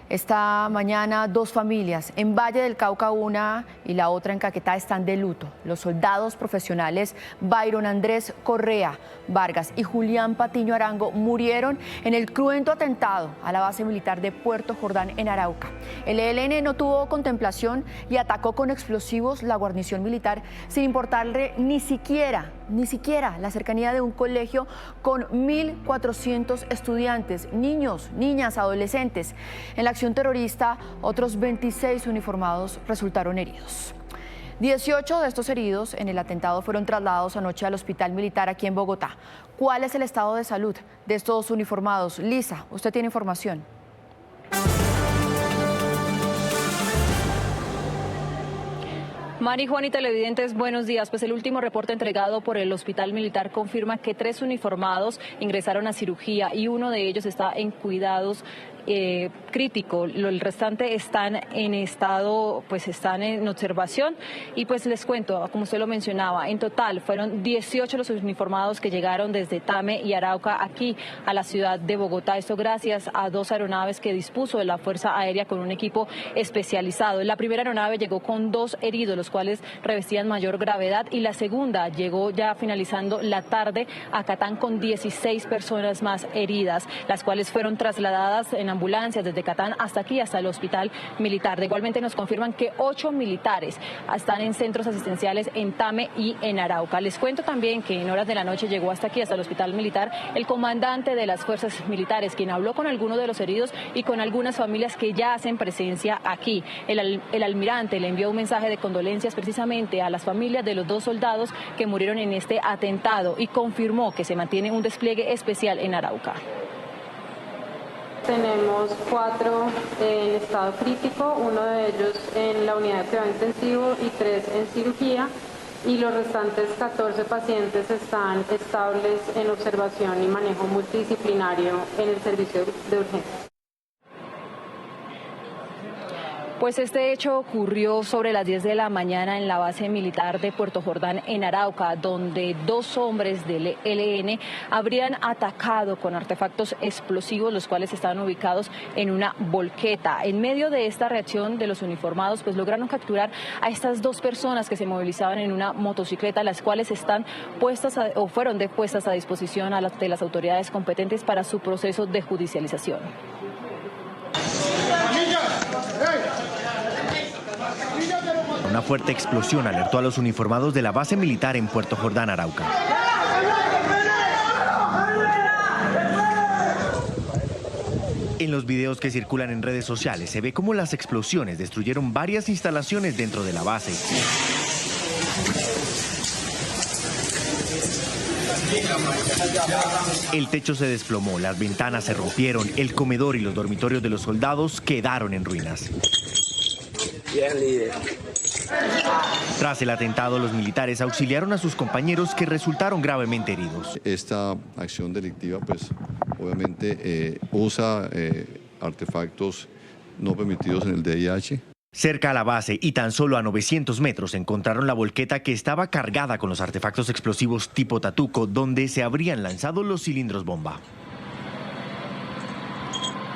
[SPEAKER 1] Esta mañana 2 familias, en Valle del Cauca una y la otra en Caquetá, están de luto. Los soldados profesionales Byron Andrés Correa Vargas y Julián Patiño Arango murieron en el cruento atentado a la base militar de Puerto Jordán en Arauca. El ELN no tuvo contemplación y atacó con explosivos la guarnición militar sin importarle ni siquiera la cercanía de un colegio con 1.400 estudiantes, niños, niñas, adolescentes. En la acción terrorista, otros 26 uniformados resultaron heridos. 18 de estos heridos en el atentado fueron trasladados anoche al hospital militar aquí en Bogotá. ¿Cuál es el estado de salud de estos uniformados? Lisa, usted tiene información.
[SPEAKER 16] Mari, Juan y televidentes, buenos días. Pues el último reporte entregado por el Hospital Militar confirma que 3 uniformados ingresaron a cirugía y uno de ellos está en cuidados crítico. El restante están en estado, pues están en observación y pues les cuento, como usted lo mencionaba, en total fueron 18 los uniformados que llegaron desde Tame y Arauca aquí a la ciudad de Bogotá. Esto gracias a 2 aeronaves que dispuso de la Fuerza Aérea con un equipo especializado. La primera aeronave llegó con 2 heridos, los cuales revestían mayor gravedad, y la segunda llegó ya finalizando la tarde a Catán con 16 personas más heridas, las cuales fueron trasladadas en ambulancias desde Catán hasta aquí, hasta el Hospital Militar. Igualmente nos confirman que 8 militares están en centros asistenciales en Tame y en Arauca. Les cuento también que en horas de la noche llegó hasta aquí, hasta el Hospital Militar, el comandante de las fuerzas militares, quien habló con algunos de los heridos y con algunas familias que ya hacen presencia aquí. El almirante le envió un mensaje de condolencias precisamente a las familias de los 2 soldados que murieron en este atentado y confirmó que se mantiene un despliegue especial en Arauca.
[SPEAKER 6] Tenemos 4 en estado crítico, uno de ellos en la unidad de cuidado intensivo y 3 en cirugía, y los restantes 14 pacientes están estables en observación y manejo multidisciplinario en el servicio de urgencias.
[SPEAKER 16] Pues este hecho ocurrió sobre las 10 de la mañana en la base militar de Puerto Jordán en Arauca, donde 2 hombres del ELN habrían atacado con artefactos explosivos, los cuales estaban ubicados en una volqueta. En medio de esta reacción de los uniformados, pues lograron capturar a estas 2 personas que se movilizaban en una motocicleta, las cuales están puestas o fueron puestas a disposición de las autoridades competentes para su proceso de judicialización.
[SPEAKER 19] Una fuerte explosión alertó a los uniformados de la base militar en Puerto Jordán, Arauca. En los videos que circulan en redes sociales se ve cómo las explosiones destruyeron varias instalaciones dentro de la base. El techo se desplomó, las ventanas se rompieron, el comedor y los dormitorios de los soldados quedaron en ruinas. Tras el atentado, los militares auxiliaron a sus compañeros que resultaron gravemente heridos.
[SPEAKER 20] Esta acción delictiva, pues, obviamente usa artefactos no permitidos en el DIH.
[SPEAKER 19] Cerca a la base y tan solo a 900 metros encontraron la volqueta que estaba cargada con los artefactos explosivos tipo Tatuco, donde se habrían lanzado los cilindros bomba.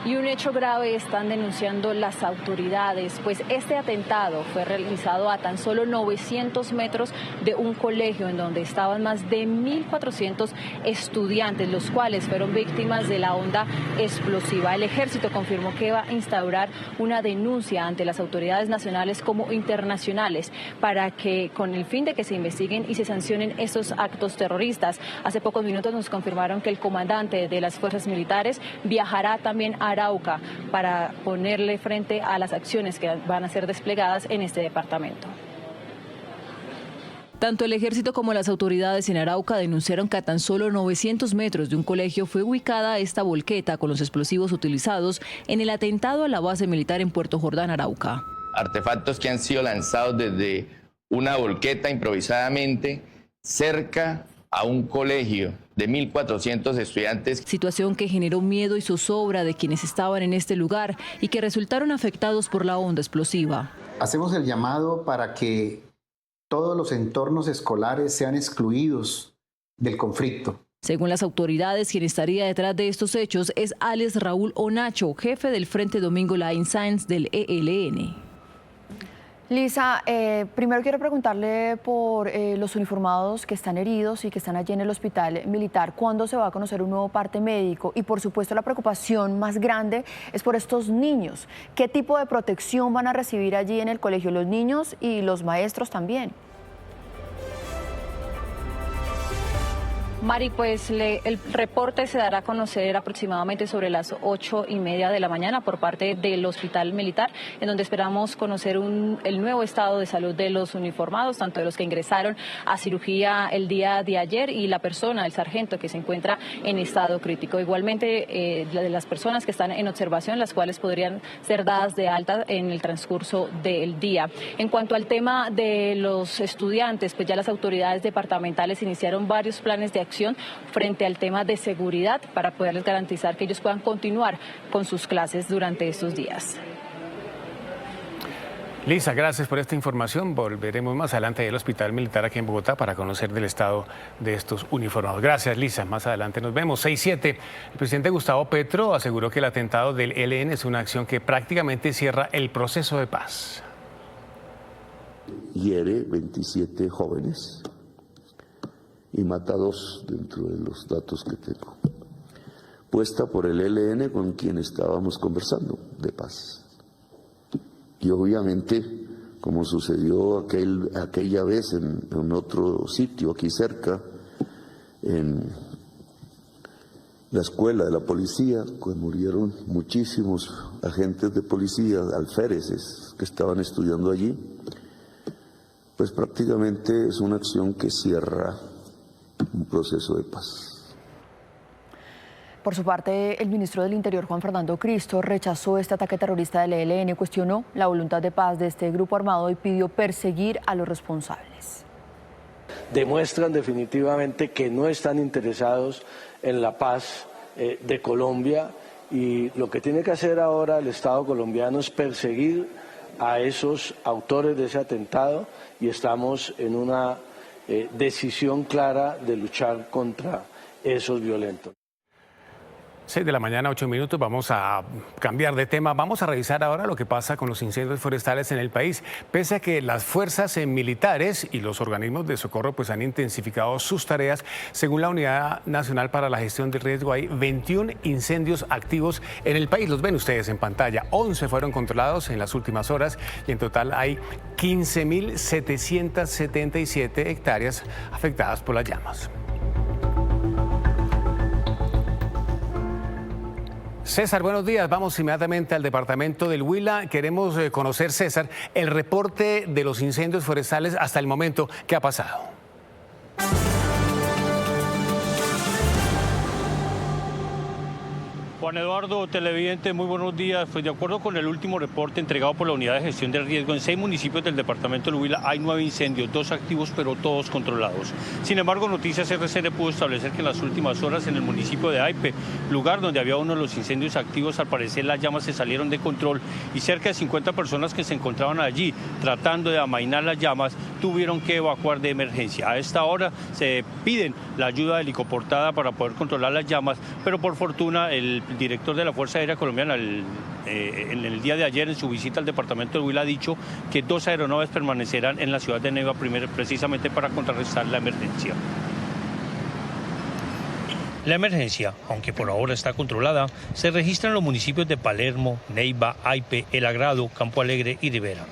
[SPEAKER 16] Y un hecho grave están denunciando las autoridades, pues este atentado fue realizado a tan solo 900 metros de un colegio en donde estaban más de 1.400 estudiantes, los cuales fueron víctimas de la onda explosiva. El ejército confirmó que va a instaurar una denuncia ante las autoridades nacionales como internacionales para que, con el fin de que se investiguen y se sancionen estos actos terroristas. Hace pocos minutos nos confirmaron que el comandante de las fuerzas militares viajará también a Arauca para ponerle frente a las acciones que van a ser desplegadas en este departamento. Tanto el ejército como las autoridades en Arauca denunciaron que a tan solo 900 metros de un colegio fue ubicada esta volqueta con los explosivos utilizados en el atentado a la base militar en Puerto Jordán, Arauca.
[SPEAKER 4] Artefactos que han sido lanzados desde una volqueta improvisadamente cerca a un colegio de 1.400 estudiantes.
[SPEAKER 16] Situación que generó miedo y zozobra de quienes estaban en este lugar y que resultaron afectados por la onda explosiva.
[SPEAKER 21] Hacemos el llamado para que todos los entornos escolares sean excluidos del conflicto.
[SPEAKER 16] Según las autoridades, quien estaría detrás de estos hechos es Alex Raúl Onacho, jefe del Frente Domingo Line Science del ELN.
[SPEAKER 1] Lisa, primero quiero preguntarle por los uniformados que están heridos y que están allí en el hospital militar. ¿Cuándo se va a conocer un nuevo parte médico? Y por supuesto la preocupación más grande es por estos niños. ¿Qué tipo de protección van a recibir allí en el colegio los niños y los maestros también?
[SPEAKER 16] Mari, pues el reporte se dará a conocer aproximadamente sobre las 8:30 de la mañana por parte del Hospital Militar, en donde esperamos conocer el nuevo estado de salud de los uniformados, tanto de los que ingresaron a cirugía el día de ayer y la persona, el sargento, que se encuentra en estado crítico. Igualmente, de las personas que están en observación, las cuales podrían ser dadas de alta en el transcurso del día. En cuanto al tema de los estudiantes, pues ya las autoridades departamentales iniciaron varios planes de acción frente al tema de seguridad para poderles garantizar que ellos puedan continuar con sus clases durante estos días.
[SPEAKER 3] Lisa, gracias por esta información. Volveremos más adelante al Hospital Militar aquí en Bogotá para conocer del estado de estos uniformados. Gracias, Lisa. Más adelante nos vemos. 6-7. El presidente Gustavo Petro aseguró que el atentado del ELN es una acción que prácticamente cierra el proceso de paz.
[SPEAKER 15] Hiere 27 jóvenes y mata 2 dentro de los datos que tengo. Puesta por el ELN con quien estábamos conversando de paz. Y obviamente, como sucedió aquella vez en otro sitio aquí cerca, en la escuela de la policía, que murieron muchísimos agentes de policía, alféreces que estaban estudiando allí, pues prácticamente es una acción que cierra un proceso de paz.
[SPEAKER 1] Por su parte, el ministro del Interior, Juan Fernando Cristo, rechazó este ataque terrorista del ELN, cuestionó la voluntad de paz de este grupo armado y pidió perseguir a los responsables.
[SPEAKER 22] Demuestran definitivamente que no están interesados en la paz de Colombia, y lo que tiene que hacer ahora el Estado colombiano es perseguir a esos autores de ese atentado, y estamos en una decisión clara de luchar contra esos violentos.
[SPEAKER 3] 6 de la mañana, 8 minutos, vamos a cambiar de tema. Vamos a revisar ahora lo que pasa con los incendios forestales en el país. Pese a que las fuerzas militares y los organismos de socorro pues han intensificado sus tareas, según la Unidad Nacional para la Gestión del Riesgo, hay 21 incendios activos en el país. Los ven ustedes en pantalla. 11 fueron controlados en las últimas horas y en total hay 15.777 hectáreas afectadas por las llamas. César, buenos días. Vamos inmediatamente al departamento del Huila. Queremos conocer, César, el reporte de los incendios forestales hasta el momento. ¿Qué ha pasado?
[SPEAKER 17] Juan Eduardo, televidente, muy buenos días. Pues de acuerdo con el último reporte entregado por la Unidad de Gestión del Riesgo, en 6 municipios del departamento del Huila hay 9 incendios, 2 activos, pero todos controlados. Sin embargo, Noticias RCN pudo establecer que en las últimas horas en el municipio de Aipe, lugar donde había uno de los incendios activos, al parecer las llamas se salieron de control y cerca de 50 personas que se encontraban allí tratando de amainar las llamas tuvieron que evacuar de emergencia. A esta hora se piden la ayuda helicoportada para poder controlar las llamas, pero por fortuna el director de la Fuerza Aérea Colombiana en el día de ayer en su visita al departamento del Huila ha dicho que 2 aeronaves permanecerán en la ciudad de Neiva precisamente para contrarrestar la emergencia. La emergencia, aunque por ahora está controlada, se registra en los municipios de Palermo, Neiva, Aipe, El Agrado, Campo Alegre y Rivera.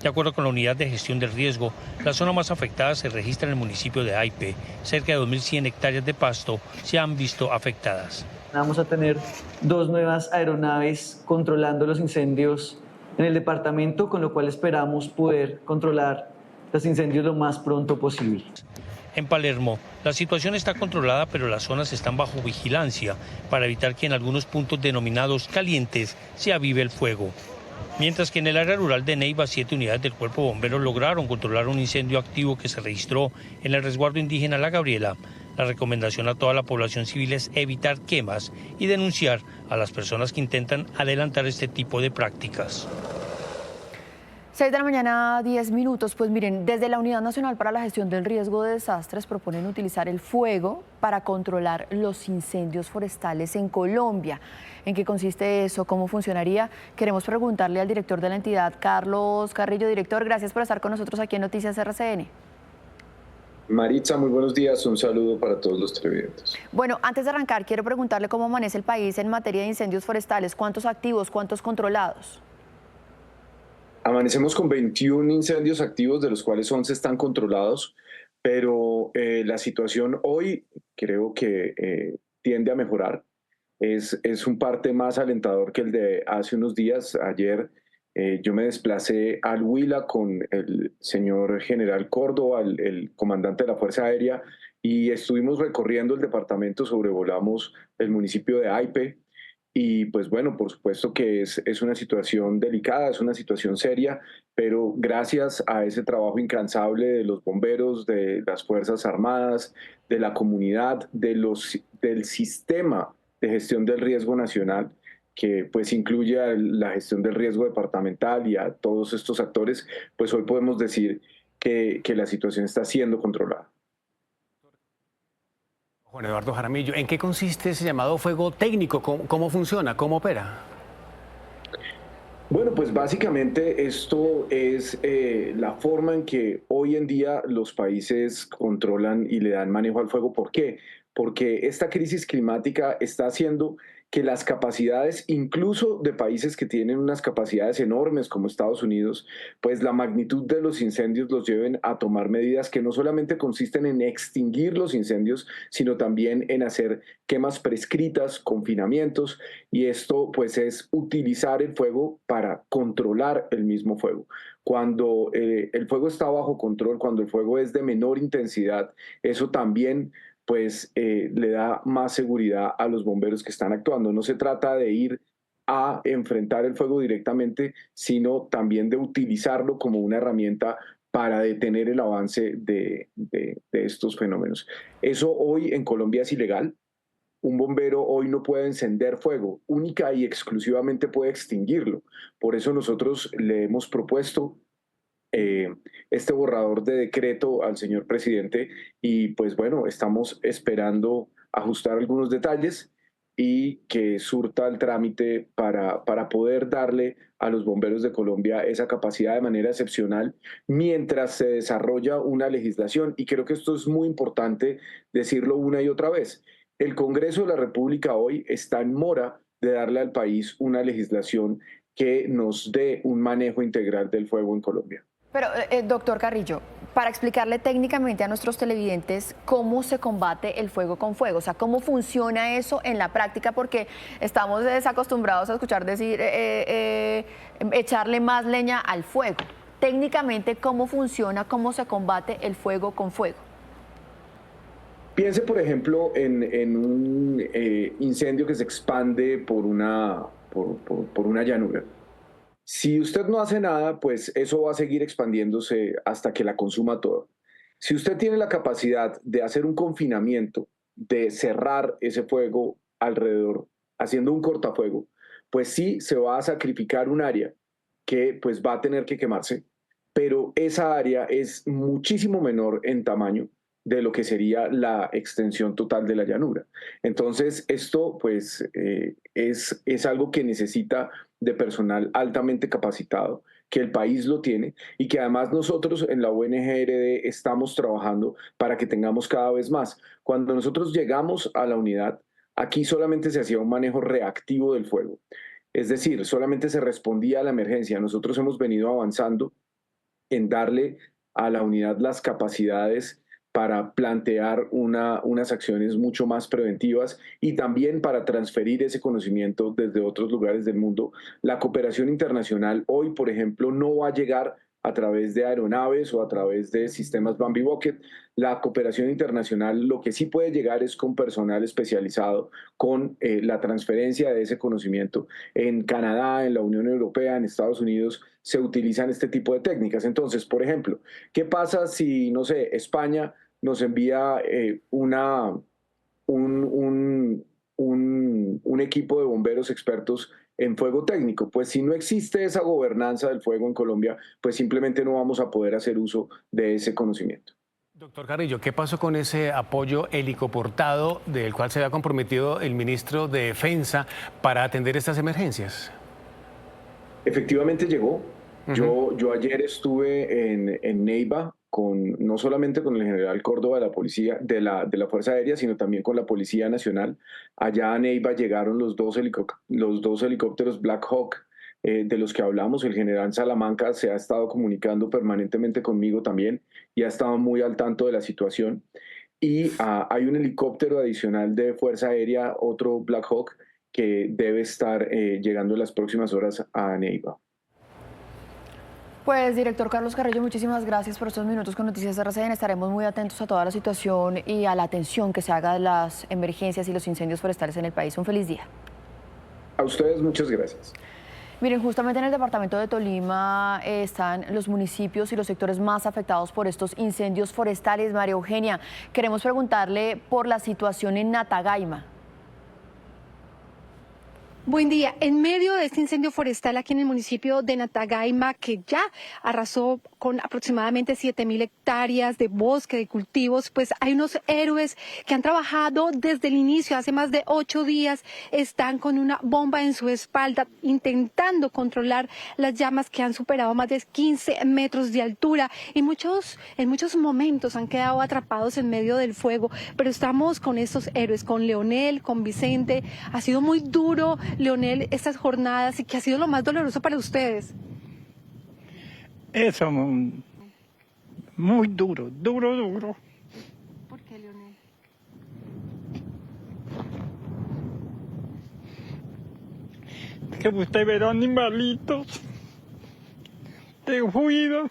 [SPEAKER 17] De acuerdo con la Unidad de Gestión del Riesgo, la zona más afectada se registra en el municipio de Aipe. Cerca de 2.100 hectáreas de pasto se han visto afectadas.
[SPEAKER 7] Vamos a tener 2 nuevas aeronaves controlando los incendios en el departamento, con lo cual esperamos poder controlar los incendios lo más pronto posible.
[SPEAKER 17] En Palermo, la situación está controlada, pero las zonas están bajo vigilancia para evitar que en algunos puntos denominados calientes se avive el fuego. Mientras que en el área rural de Neiva, 7 unidades del Cuerpo de Bomberos lograron controlar un incendio activo que se registró en el resguardo indígena La Gabriela. La recomendación a toda la población civil es evitar quemas y denunciar a las personas que intentan adelantar este tipo de prácticas.
[SPEAKER 1] 6 de la mañana, 10 minutos. Pues miren, desde la Unidad Nacional para la Gestión del Riesgo de Desastres proponen utilizar el fuego para controlar los incendios forestales en Colombia. ¿En qué consiste eso? ¿Cómo funcionaría? Queremos preguntarle al director de la entidad, Carlos Carrillo. Director, gracias por estar con nosotros aquí en Noticias RCN.
[SPEAKER 9] Maritza, muy buenos días. Un saludo para todos los televidentes.
[SPEAKER 1] Bueno, antes de arrancar, quiero preguntarle cómo amanece el país en materia de incendios forestales. ¿Cuántos activos, cuántos controlados?
[SPEAKER 9] Amanecemos con 21 incendios activos, de los cuales 11 están controlados, pero la situación hoy creo que tiende a mejorar. Es un parte más alentador que el de hace unos días. Ayer yo me desplacé al Huila con el señor general Córdoba, el comandante de la Fuerza Aérea, y estuvimos recorriendo el departamento, sobrevolamos el municipio de Aipe. Y pues bueno, por supuesto que es una situación delicada, es una situación seria, pero gracias a ese trabajo incansable de los bomberos, de las Fuerzas Armadas, de la comunidad, del sistema de gestión del riesgo nacional, que pues incluye a la gestión del riesgo departamental y a todos estos actores, pues hoy podemos decir que la situación está siendo controlada.
[SPEAKER 3] Juan Eduardo Jaramillo, ¿en qué consiste ese llamado fuego técnico? ¿Cómo funciona? ¿Cómo opera?
[SPEAKER 9] Bueno, pues básicamente esto es la forma en que hoy en día los países controlan y le dan manejo al fuego. ¿Por qué? Porque esta crisis climática está haciendo que las capacidades, incluso de países que tienen unas capacidades enormes como Estados Unidos, pues la magnitud de los incendios los lleven a tomar medidas que no solamente consisten en extinguir los incendios, sino también en hacer quemas prescritas, confinamientos, y esto pues es utilizar el fuego para controlar el mismo fuego. Cuando el fuego está bajo control, cuando el fuego es de menor intensidad, eso también pues le da más seguridad a los bomberos que están actuando. No se trata de ir a enfrentar el fuego directamente, sino también de utilizarlo como una herramienta para detener el avance de estos fenómenos. Eso hoy en Colombia es ilegal. Un bombero hoy no puede encender fuego, única y exclusivamente puede extinguirlo. Por eso nosotros le hemos propuesto este borrador de decreto al señor presidente y pues bueno, estamos esperando ajustar algunos detalles y que surta el trámite para poder darle a los bomberos de Colombia esa capacidad de manera excepcional mientras se desarrolla una legislación. Y creo que esto es muy importante decirlo una y otra vez. El Congreso de la República hoy está en mora de darle al país una legislación que nos dé un manejo integral del fuego en Colombia.
[SPEAKER 1] Pero, doctor Carrillo, para explicarle técnicamente a nuestros televidentes cómo se combate el fuego con fuego, o sea, cómo funciona eso en la práctica, porque estamos desacostumbrados a escuchar decir echarle más leña al fuego. Técnicamente, ¿cómo funciona, cómo se combate el fuego con fuego?
[SPEAKER 9] Piense, por ejemplo, en un incendio que se expande por una llanura. Si usted no hace nada, pues eso va a seguir expandiéndose hasta que la consuma toda. Si usted tiene la capacidad de hacer un confinamiento, de cerrar ese fuego alrededor, haciendo un cortafuego, pues sí se va a sacrificar un área que pues va a tener que quemarse, pero esa área es muchísimo menor en tamaño de lo que sería la extensión total de la llanura. Entonces, esto pues es algo que necesita de personal altamente capacitado, que el país lo tiene y que además nosotros en la ONG-RD estamos trabajando para que tengamos cada vez más. Cuando nosotros llegamos a la unidad, aquí solamente se hacía un manejo reactivo del fuego. Es decir, solamente se respondía a la emergencia. Nosotros hemos venido avanzando en darle a la unidad las capacidades para plantear unas acciones mucho más preventivas y también para transferir ese conocimiento desde otros lugares del mundo. La cooperación internacional hoy, por ejemplo, no va a llegar a través de aeronaves o a través de sistemas Bambi Bucket. La cooperación internacional lo que sí puede llegar es con personal especializado, con la transferencia de ese conocimiento. En Canadá, en la Unión Europea, en Estados Unidos se utilizan este tipo de técnicas. Entonces, por ejemplo, ¿qué pasa si, no sé, España nos envía un equipo de bomberos expertos en fuego técnico? Pues si no existe esa gobernanza del fuego en Colombia, pues simplemente no vamos a poder hacer uso de ese conocimiento.
[SPEAKER 3] Doctor Carrillo, ¿qué pasó con ese apoyo helicoportado del cual se había comprometido el ministro de Defensa para atender estas emergencias?
[SPEAKER 9] Efectivamente llegó. Yo ayer estuve en Neiva, no solamente con el general Córdoba de la policía, de la Fuerza Aérea, sino también con la Policía Nacional. Allá a Neiva llegaron los dos helicópteros Black Hawk de los que hablamos. El general Salamanca se ha estado comunicando permanentemente conmigo también y ha estado muy al tanto de la situación. Y hay un helicóptero adicional de Fuerza Aérea, otro Black Hawk, que debe estar llegando en las próximas horas a Neiva.
[SPEAKER 1] Pues, director Carlos Carrillo, muchísimas gracias por estos minutos con Noticias RCN. Estaremos muy atentos a toda la situación y a la atención que se haga de las emergencias y los incendios forestales en el país. Un feliz día.
[SPEAKER 9] A ustedes, muchas gracias.
[SPEAKER 1] Miren, justamente en el departamento de Tolima están los municipios y los sectores más afectados por estos incendios forestales. María Eugenia, queremos preguntarle por la situación en Natagaima.
[SPEAKER 8] Buen día. En medio de este incendio forestal aquí en el municipio de Natagaima, que ya arrasó con aproximadamente 7.000 hectáreas de bosque, de cultivos, pues hay unos héroes que han trabajado desde el inicio, hace más de 8 días, están con una bomba en su espalda intentando controlar las llamas que han superado más de 15 metros de altura y en muchos momentos han quedado atrapados en medio del fuego, pero estamos con estos héroes, con Leonel, con Vicente. Ha sido muy duro, Leonel, estas jornadas, y ¿qué ha sido lo más doloroso para ustedes?
[SPEAKER 10] Eso, muy duro.
[SPEAKER 8] ¿Por qué, Leonel?
[SPEAKER 10] Que usted verá animalitos de ruido.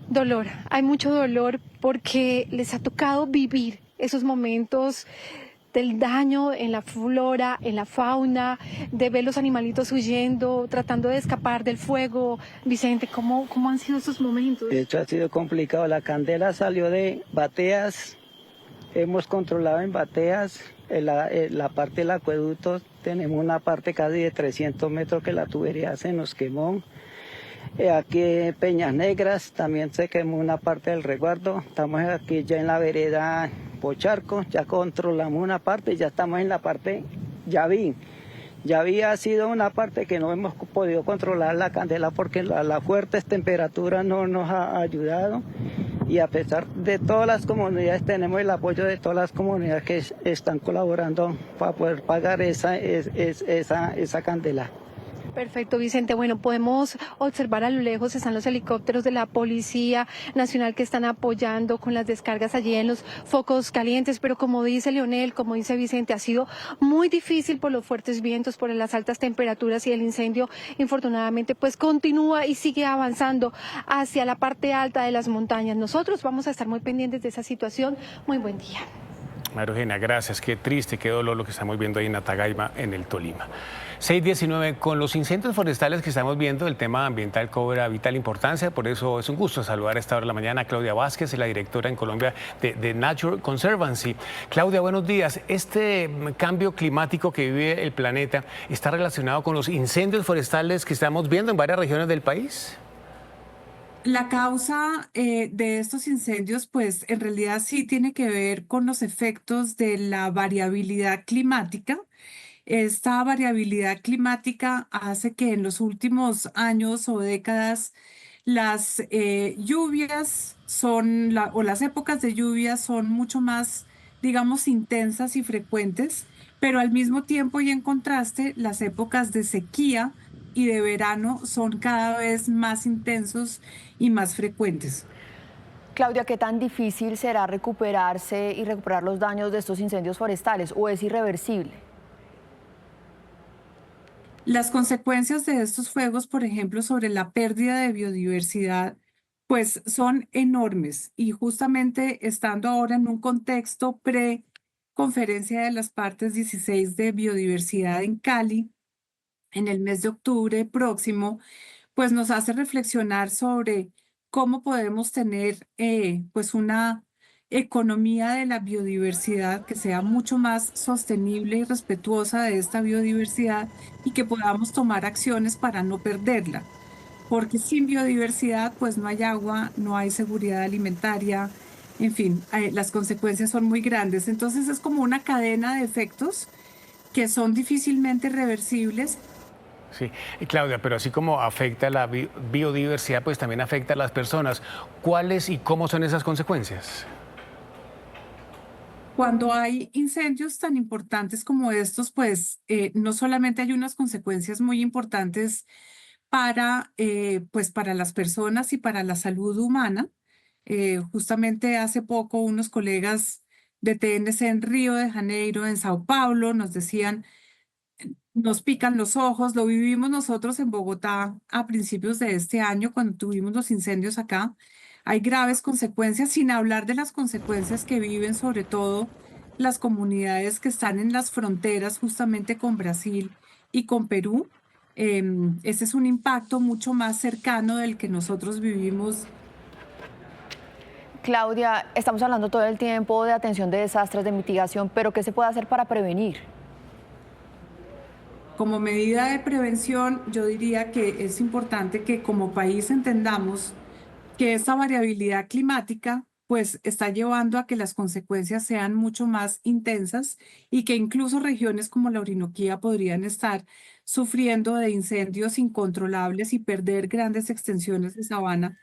[SPEAKER 8] Dolor, hay mucho dolor porque les ha tocado vivir esos momentos del daño en la flora, en la fauna, de ver los animalitos huyendo, tratando de escapar del fuego. Vicente, ¿cómo han sido esos momentos?
[SPEAKER 10] De hecho ha sido complicado. La candela salió de bateas, hemos controlado en bateas, en la parte del acueducto tenemos una parte casi de 300 metros que la tubería se nos quemó. Aquí en Peñas Negras también se quemó una parte del resguardo. Estamos aquí ya en la vereda Pocharco, ya controlamos una parte, ya estamos en la parte Yaví. Yaví ha sido una parte que no hemos podido controlar la candela porque las fuertes temperaturas no nos ha ayudado. Y a pesar de todas las comunidades, tenemos el apoyo de todas las comunidades que están colaborando para poder pagar esa candela.
[SPEAKER 8] Perfecto, Vicente. Bueno, podemos observar a lo lejos, están los helicópteros de la Policía Nacional que están apoyando con las descargas allí en los focos calientes, pero como dice Leonel, como dice Vicente, ha sido muy difícil por los fuertes vientos, por las altas temperaturas y el incendio, infortunadamente, pues continúa y sigue avanzando hacia la parte alta de las montañas. Nosotros vamos a estar muy pendientes de esa situación. Muy buen día.
[SPEAKER 3] María Eugenia, gracias. Qué triste, qué dolor lo que estamos viendo ahí en Natagaima, en el Tolima. 6:19, con los incendios forestales que estamos viendo, el tema ambiental cobra vital importancia, por eso es un gusto saludar a esta hora de la mañana a Claudia Vázquez, la directora en Colombia de Nature Conservancy. Claudia, buenos días. ¿Este cambio climático que vive el planeta está relacionado con los incendios forestales que estamos viendo en varias regiones del país?
[SPEAKER 11] La causa de estos incendios, pues en realidad sí tiene que ver con los efectos de la variabilidad climática. Esta variabilidad climática hace que en los últimos años o décadas las lluvias o las épocas de lluvia son mucho más, digamos, intensas y frecuentes, pero al mismo tiempo y en contraste, las épocas de sequía y de verano son cada vez más intensos y más frecuentes.
[SPEAKER 1] Claudia, ¿qué tan difícil será recuperarse y recuperar los daños de estos incendios forestales o es irreversible?
[SPEAKER 11] Las consecuencias de estos fuegos, por ejemplo, sobre la pérdida de biodiversidad, pues son enormes y justamente estando ahora en un contexto pre-conferencia de las partes 16 de biodiversidad en Cali, en el mes de octubre próximo, pues nos hace reflexionar sobre cómo podemos tener pues una economía de la biodiversidad que sea mucho más sostenible y respetuosa de esta biodiversidad y que podamos tomar acciones para no perderla. Porque sin biodiversidad pues no hay agua, no hay seguridad alimentaria, en fin, las consecuencias son muy grandes. Entonces es como una cadena de efectos que son difícilmente reversibles.
[SPEAKER 3] Sí, Claudia, pero así como afecta la biodiversidad, pues también afecta a las personas. ¿Cuáles y cómo son esas consecuencias?
[SPEAKER 11] Cuando hay incendios tan importantes como estos, pues no solamente hay unas consecuencias muy importantes pues para las personas y para la salud humana. Justamente hace poco unos colegas de TNC en Río de Janeiro, en Sao Paulo, nos decían, nos pican los ojos, lo vivimos nosotros en Bogotá a principios de este año cuando tuvimos los incendios acá. Hay graves consecuencias, sin hablar de las consecuencias que viven sobre todo las comunidades que están en las fronteras justamente con Brasil y con Perú. Ese es un impacto mucho más cercano del que nosotros vivimos.
[SPEAKER 1] Claudia, estamos hablando todo el tiempo de atención de desastres, de mitigación, pero ¿qué se puede hacer para prevenir?
[SPEAKER 11] Como medida de prevención, yo diría que es importante que como país entendamos que esta variabilidad climática pues está llevando a que las consecuencias sean mucho más intensas y que incluso regiones como la Orinoquía podrían estar sufriendo de incendios incontrolables y perder grandes extensiones de sabana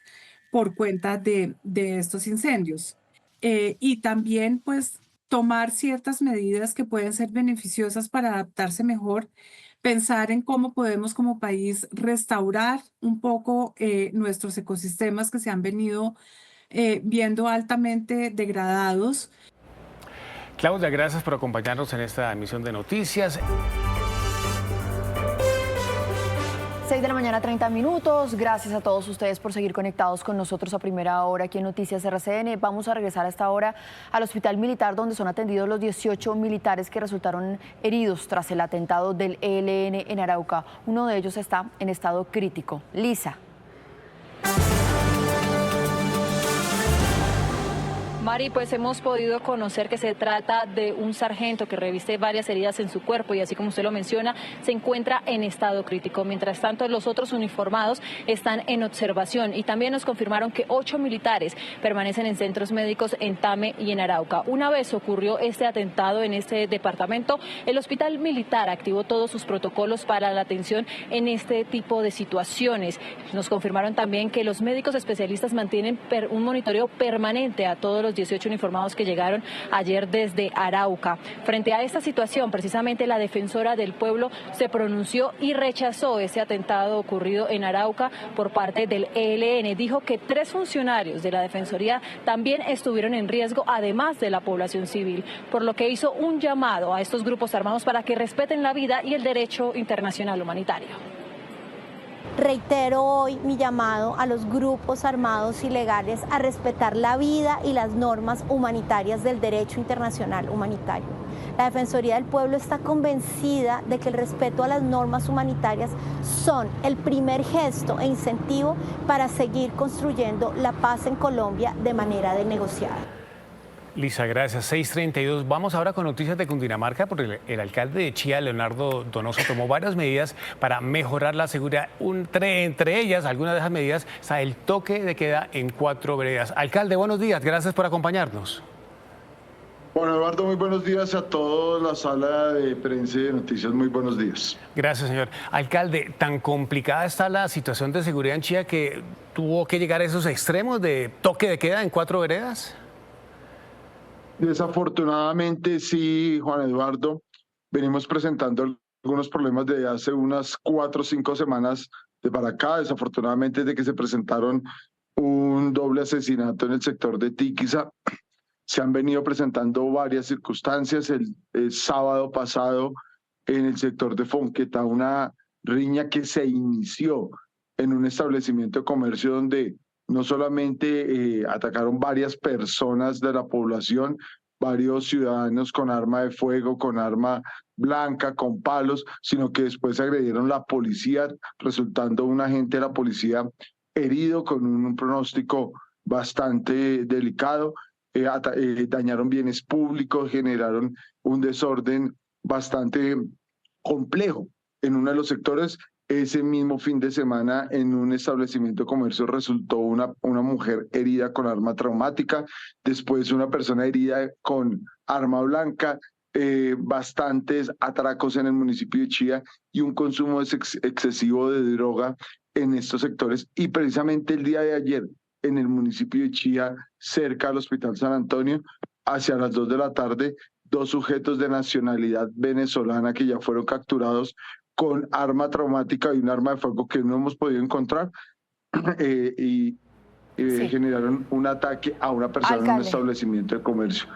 [SPEAKER 11] por cuenta de estos incendios. Y también pues tomar ciertas medidas que pueden ser beneficiosas para adaptarse mejor, pensar en cómo podemos como país restaurar un poco nuestros ecosistemas que se han venido viendo altamente degradados.
[SPEAKER 3] Claudia, gracias por acompañarnos en esta emisión de noticias.
[SPEAKER 1] 6 de la mañana, 30 minutos. Gracias a todos ustedes por seguir conectados con nosotros a primera hora aquí en Noticias RCN. Vamos a regresar a esta hora al Hospital Militar, donde son atendidos los 18 militares que resultaron heridos tras el atentado del ELN en Arauca. Uno de ellos está en estado crítico. Lisa.
[SPEAKER 16] Mari, pues hemos podido conocer que se trata de un sargento que reviste varias heridas en su cuerpo y así como usted lo menciona, se encuentra en estado crítico. Mientras tanto, los otros uniformados están en observación y también nos confirmaron que 8 militares permanecen en centros médicos en Tame y en Arauca. Una vez ocurrió este atentado en este departamento, el Hospital Militar activó todos sus protocolos para la atención en este tipo de situaciones. Nos confirmaron también que los médicos especialistas mantienen un monitoreo permanente a todos los 18 uniformados que llegaron ayer desde Arauca. Frente a esta situación, precisamente la defensora del pueblo se pronunció y rechazó ese atentado ocurrido en Arauca por parte del ELN. Dijo que 3 funcionarios de la Defensoría también estuvieron en riesgo, además de la población civil, por lo que hizo un llamado a estos grupos armados para que respeten la vida y el derecho internacional humanitario.
[SPEAKER 12] Reitero hoy mi llamado a los grupos armados ilegales a respetar la vida y las normas humanitarias del derecho internacional humanitario. La Defensoría del Pueblo está convencida de que el respeto a las normas humanitarias son el primer gesto e incentivo para seguir construyendo la paz en Colombia de manera de negociar.
[SPEAKER 3] Lisa, gracias. 6:32. Vamos ahora con noticias de Cundinamarca, porque el alcalde de Chía, Leonardo Donoso, tomó varias medidas para mejorar la seguridad. Entre ellas, algunas de esas medidas, está el toque de queda en 4 veredas. Alcalde, buenos días. Gracias por acompañarnos.
[SPEAKER 13] Bueno, Eduardo, muy buenos días a toda la sala de prensa y de noticias. Muy buenos días.
[SPEAKER 3] Gracias, señor. Alcalde, tan complicada está la situación de seguridad en Chía que tuvo que llegar a esos extremos de toque de queda en 4 veredas.
[SPEAKER 13] Desafortunadamente sí, Juan Eduardo, venimos presentando algunos problemas de hace unas 4 o 5 semanas de para acá. Desafortunadamente, desde que se presentaron un doble asesinato en el sector de Tiquiza, se han venido presentando varias circunstancias. El sábado pasado, en el sector de Fonqueta, una riña que se inició en un establecimiento de comercio donde no solamente atacaron varias personas de la población, varios ciudadanos con arma de fuego, con arma blanca, con palos, sino que después agredieron la policía, resultando un agente de la policía herido con un pronóstico bastante delicado. Dañaron bienes públicos, generaron un desorden bastante complejo en uno de los sectores. Ese mismo fin de semana, en un establecimiento de comercio, resultó una mujer herida con arma traumática, después una persona herida con arma blanca, bastantes atracos en el municipio de Chía y un consumo excesivo de droga en estos sectores. Y precisamente el día de ayer, en el municipio de Chía, cerca al Hospital San Antonio, hacia las 2 de la tarde, 2 sujetos de nacionalidad venezolana que ya fueron capturados con arma traumática y un arma de fuego que no hemos podido encontrar, generaron un ataque a una persona en un establecimiento de comercio.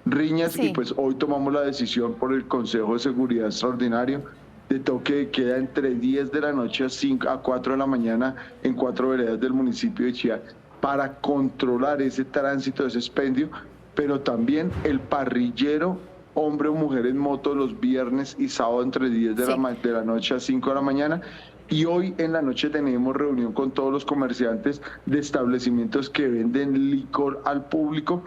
[SPEAKER 13] Riñas, y pues hoy tomamos la decisión por el Consejo de Seguridad Extraordinario de toque de queda entre 10 de la noche a 4 de la mañana en 4 veredas del municipio de Chía para controlar ese tránsito, ese expendio, pero también el parrillero hombre o mujer en moto los viernes y sábado entre 10 de la noche a 5 de la mañana. Y hoy en la noche tenemos reunión con todos los comerciantes de establecimientos que venden licor al público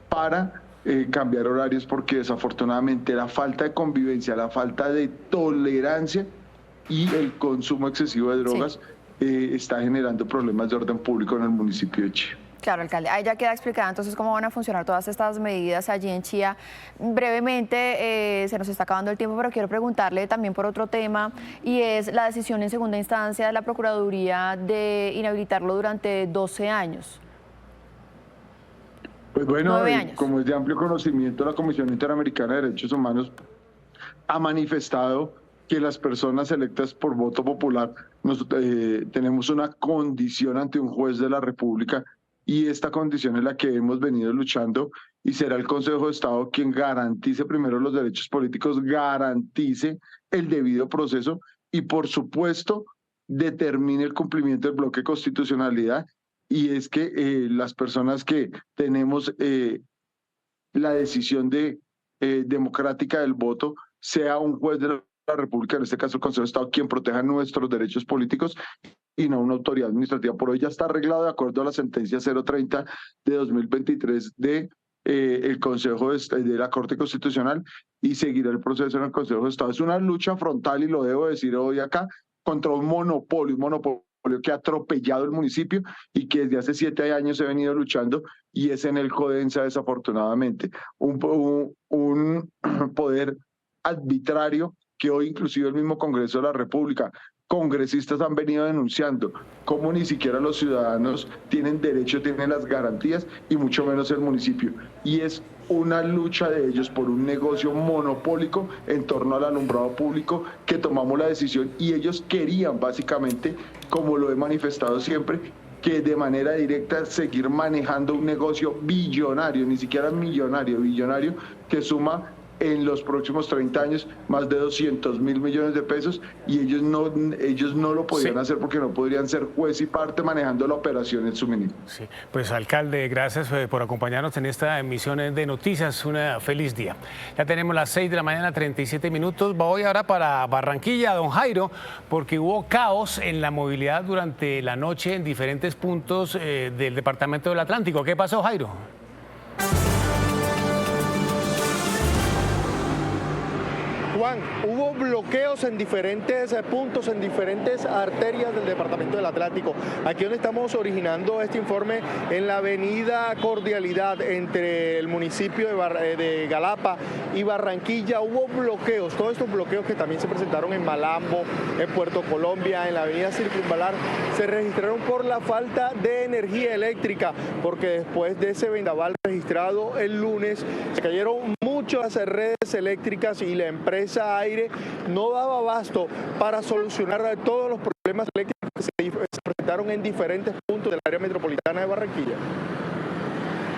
[SPEAKER 13] para cambiar horarios, porque desafortunadamente la falta de convivencia, la falta de tolerancia y el consumo excesivo de drogas está generando problemas de orden público en el municipio de Chía.
[SPEAKER 1] Claro, alcalde. Ahí ya queda explicada entonces cómo van a funcionar todas estas medidas allí en Chía. Brevemente, se nos está acabando el tiempo, pero quiero preguntarle también por otro tema, y es la decisión en segunda instancia de la Procuraduría de inhabilitarlo durante 12 años.
[SPEAKER 13] Pues bueno, como es de amplio conocimiento, la Comisión Interamericana de Derechos Humanos ha manifestado que las personas electas por voto popular tenemos una condición ante un juez de la República, y esta condición es la que hemos venido luchando, y será el Consejo de Estado quien garantice primero los derechos políticos, garantice el debido proceso y, por supuesto, determine el cumplimiento del bloque de constitucionalidad. Y es que las personas que tenemos la decisión democrática del voto, sea un juez de la República, en este caso el Consejo de Estado, quien proteja nuestros derechos políticos y no una autoridad administrativa. Por hoy ya está arreglado de acuerdo a la sentencia 030 de 2023 de el Consejo de la Corte Constitucional, y seguirá el proceso en el Consejo de Estado. Es una lucha frontal, y lo debo decir hoy acá, contra un monopolio que ha atropellado el municipio y que desde hace 7 años he venido luchando, y es en el Codensa, desafortunadamente. Un poder arbitrario que hoy inclusive el mismo Congreso de la República, congresistas han venido denunciando cómo ni siquiera los ciudadanos tienen derecho, tienen las garantías, y mucho menos el municipio. Y es una lucha de ellos por un negocio monopólico en torno al alumbrado público que tomamos la decisión, y ellos querían básicamente, como lo he manifestado siempre, que de manera directa seguir manejando un negocio billonario, ni siquiera millonario, billonario, que suma en los próximos 30 años más de 200.000 millones de pesos, y ellos no lo podían hacer porque no podrían ser juez y parte manejando la operación en su ministro.
[SPEAKER 3] Sí, pues alcalde, gracias por acompañarnos en esta emisión de noticias. Un feliz día. Ya tenemos las 6 de la mañana, 37 minutos. Voy ahora para Barranquilla, don Jairo, porque hubo caos en la movilidad durante la noche en diferentes puntos del departamento del Atlántico. ¿Qué pasó, Jairo?
[SPEAKER 5] Juan, hubo bloqueos en diferentes puntos, en diferentes arterias del departamento del Atlántico. Aquí donde estamos originando este informe, en la avenida Cordialidad, entre el municipio de Galapa y Barranquilla, hubo bloqueos. Todos estos bloqueos que también se presentaron en Malambo, en Puerto Colombia, en la avenida Circunvalar, se registraron por la falta de energía eléctrica, porque después de ese vendaval registrado el lunes, se cayeron muchas redes eléctricas y la empresa Aire no daba abasto para solucionar todos los problemas eléctricos que se presentaron en diferentes puntos del área metropolitana de Barranquilla.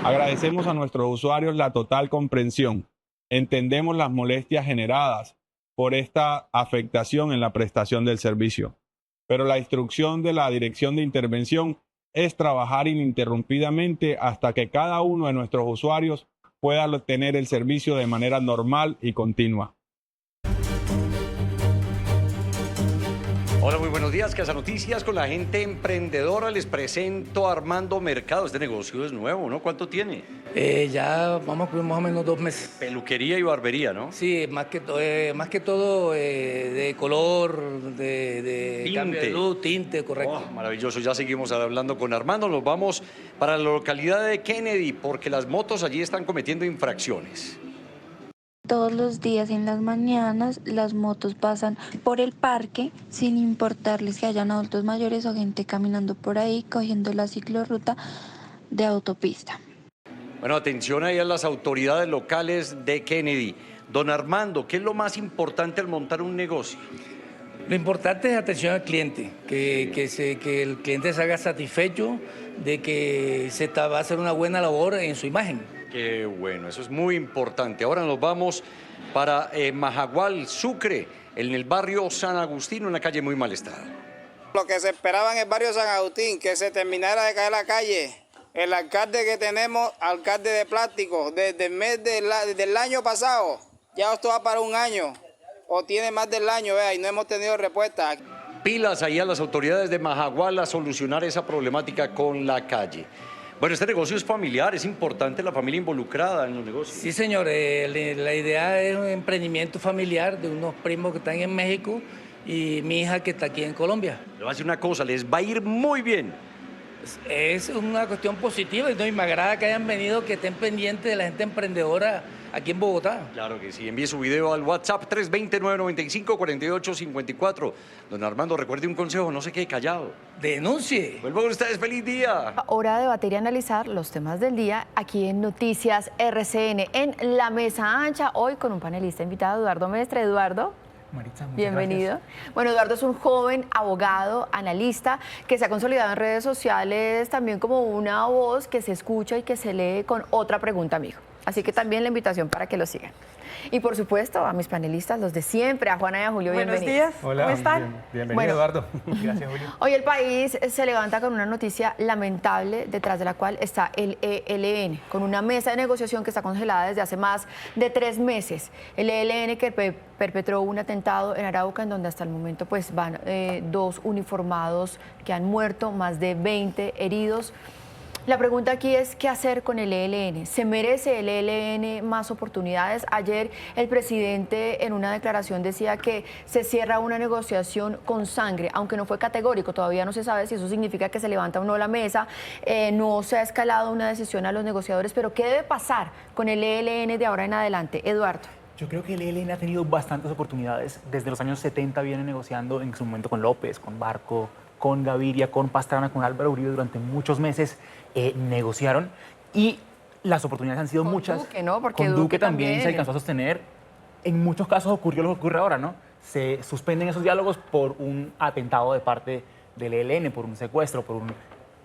[SPEAKER 14] Agradecemos a nuestros usuarios la total comprensión. Entendemos las molestias generadas por esta afectación en la prestación del servicio, pero la instrucción de la Dirección de Intervención es trabajar ininterrumpidamente hasta que cada uno de nuestros usuarios pueda tener el servicio de manera normal y continua.
[SPEAKER 18] Hola, muy buenos días, Casa Noticias con la gente emprendedora. Les presento a Armando Mercado. Este negocio es nuevo, ¿no? ¿Cuánto tiene?
[SPEAKER 23] Ya vamos a cumplir más o menos 2 meses.
[SPEAKER 18] Peluquería y barbería, ¿no?
[SPEAKER 23] Sí, más que todo de color, de cambio de luz, tinte, correcto.
[SPEAKER 18] Oh, maravilloso, ya seguimos hablando con Armando. Nos vamos para la localidad de Kennedy porque las motos allí están cometiendo infracciones.
[SPEAKER 24] Todos los días en las mañanas las motos pasan por el parque sin importarles que hayan adultos mayores o gente caminando por ahí cogiendo la ciclorruta de autopista.
[SPEAKER 18] Bueno, atención ahí a las autoridades locales de Kennedy. Don Armando, ¿qué es lo más importante al montar un negocio?
[SPEAKER 23] Lo importante es atención al cliente, que el cliente se haga satisfecho de que va a hacer una buena labor en su imagen.
[SPEAKER 18] Qué bueno, eso es muy importante. Ahora nos vamos para Majagual, Sucre, en el barrio San Agustín, una calle muy mal estado.
[SPEAKER 25] Lo que se esperaba en el barrio San Agustín, que se terminara de caer la calle. El alcalde que tenemos, alcalde de plástico, desde el mes del año pasado, ya esto va para un año, o tiene más del año, y no hemos tenido respuesta.
[SPEAKER 18] Pilas ahí a las autoridades de Majagual a solucionar esa problemática con la calle. Bueno, este negocio es familiar, es importante la familia involucrada en los negocios.
[SPEAKER 23] Sí, señor, la idea es un emprendimiento familiar de unos primos que están en México y mi hija que está aquí en Colombia.
[SPEAKER 18] Le voy a decir una cosa, les va a ir muy bien.
[SPEAKER 23] Es una cuestión positiva y me agrada que hayan venido, que estén pendientes de la gente emprendedora aquí en Bogotá.
[SPEAKER 18] Claro que sí, envíe su video al WhatsApp 320-995-4854. Don Armando, recuerde un consejo, no se quede callado.
[SPEAKER 23] Denuncie.
[SPEAKER 18] Vuelvo con ustedes, feliz día.
[SPEAKER 1] Hora de debatir y analizar los temas del día aquí en Noticias RCN, en La Mesa Ancha, hoy con un panelista invitado, Eduardo Mestre. Eduardo.
[SPEAKER 26] Maritza, muchas
[SPEAKER 1] bienvenido.
[SPEAKER 26] gracias.
[SPEAKER 1] Bueno, Eduardo es un joven abogado, analista, que se ha consolidado en redes sociales también como una voz que se escucha y que se lee con otra pregunta, amigo. Así que también la invitación para que lo sigan. Y por supuesto a mis panelistas, los de siempre, a Juana y a Julio,
[SPEAKER 26] Buenos
[SPEAKER 1] bienvenidos.
[SPEAKER 26] días, ¿cómo están?
[SPEAKER 3] Bienvenido, Eduardo. Gracias, Julio.
[SPEAKER 1] Hoy el país se levanta con una noticia lamentable detrás de la cual está el ELN, con una mesa de negociación que está congelada desde hace más de 3 meses. El ELN que perpetró un atentado en Arauca en donde hasta el momento pues van 2 uniformados que han muerto, más de 20 heridos. La pregunta aquí es, ¿qué hacer con el ELN? ¿Se merece el ELN más oportunidades? Ayer el presidente en una declaración decía que se cierra una negociación con sangre, aunque no fue categórico, todavía no se sabe si eso significa que se levanta o no la mesa, no se ha escalado una decisión a los negociadores, pero ¿qué debe pasar con el ELN de ahora en adelante? Eduardo.
[SPEAKER 26] Yo creo que el ELN ha tenido bastantes oportunidades. Desde los años 70 viene negociando en su momento con López, con Barco, con Gaviria, con Pastrana, con Álvaro Uribe durante muchos meses. Negociaron y las oportunidades han sido muchas.
[SPEAKER 1] Duque, ¿no? Porque
[SPEAKER 26] con Duque también se alcanzó a sostener. En muchos casos ocurrió lo que ocurre ahora, ¿no? Se suspenden esos diálogos por un atentado de parte del ELN, por un secuestro, por un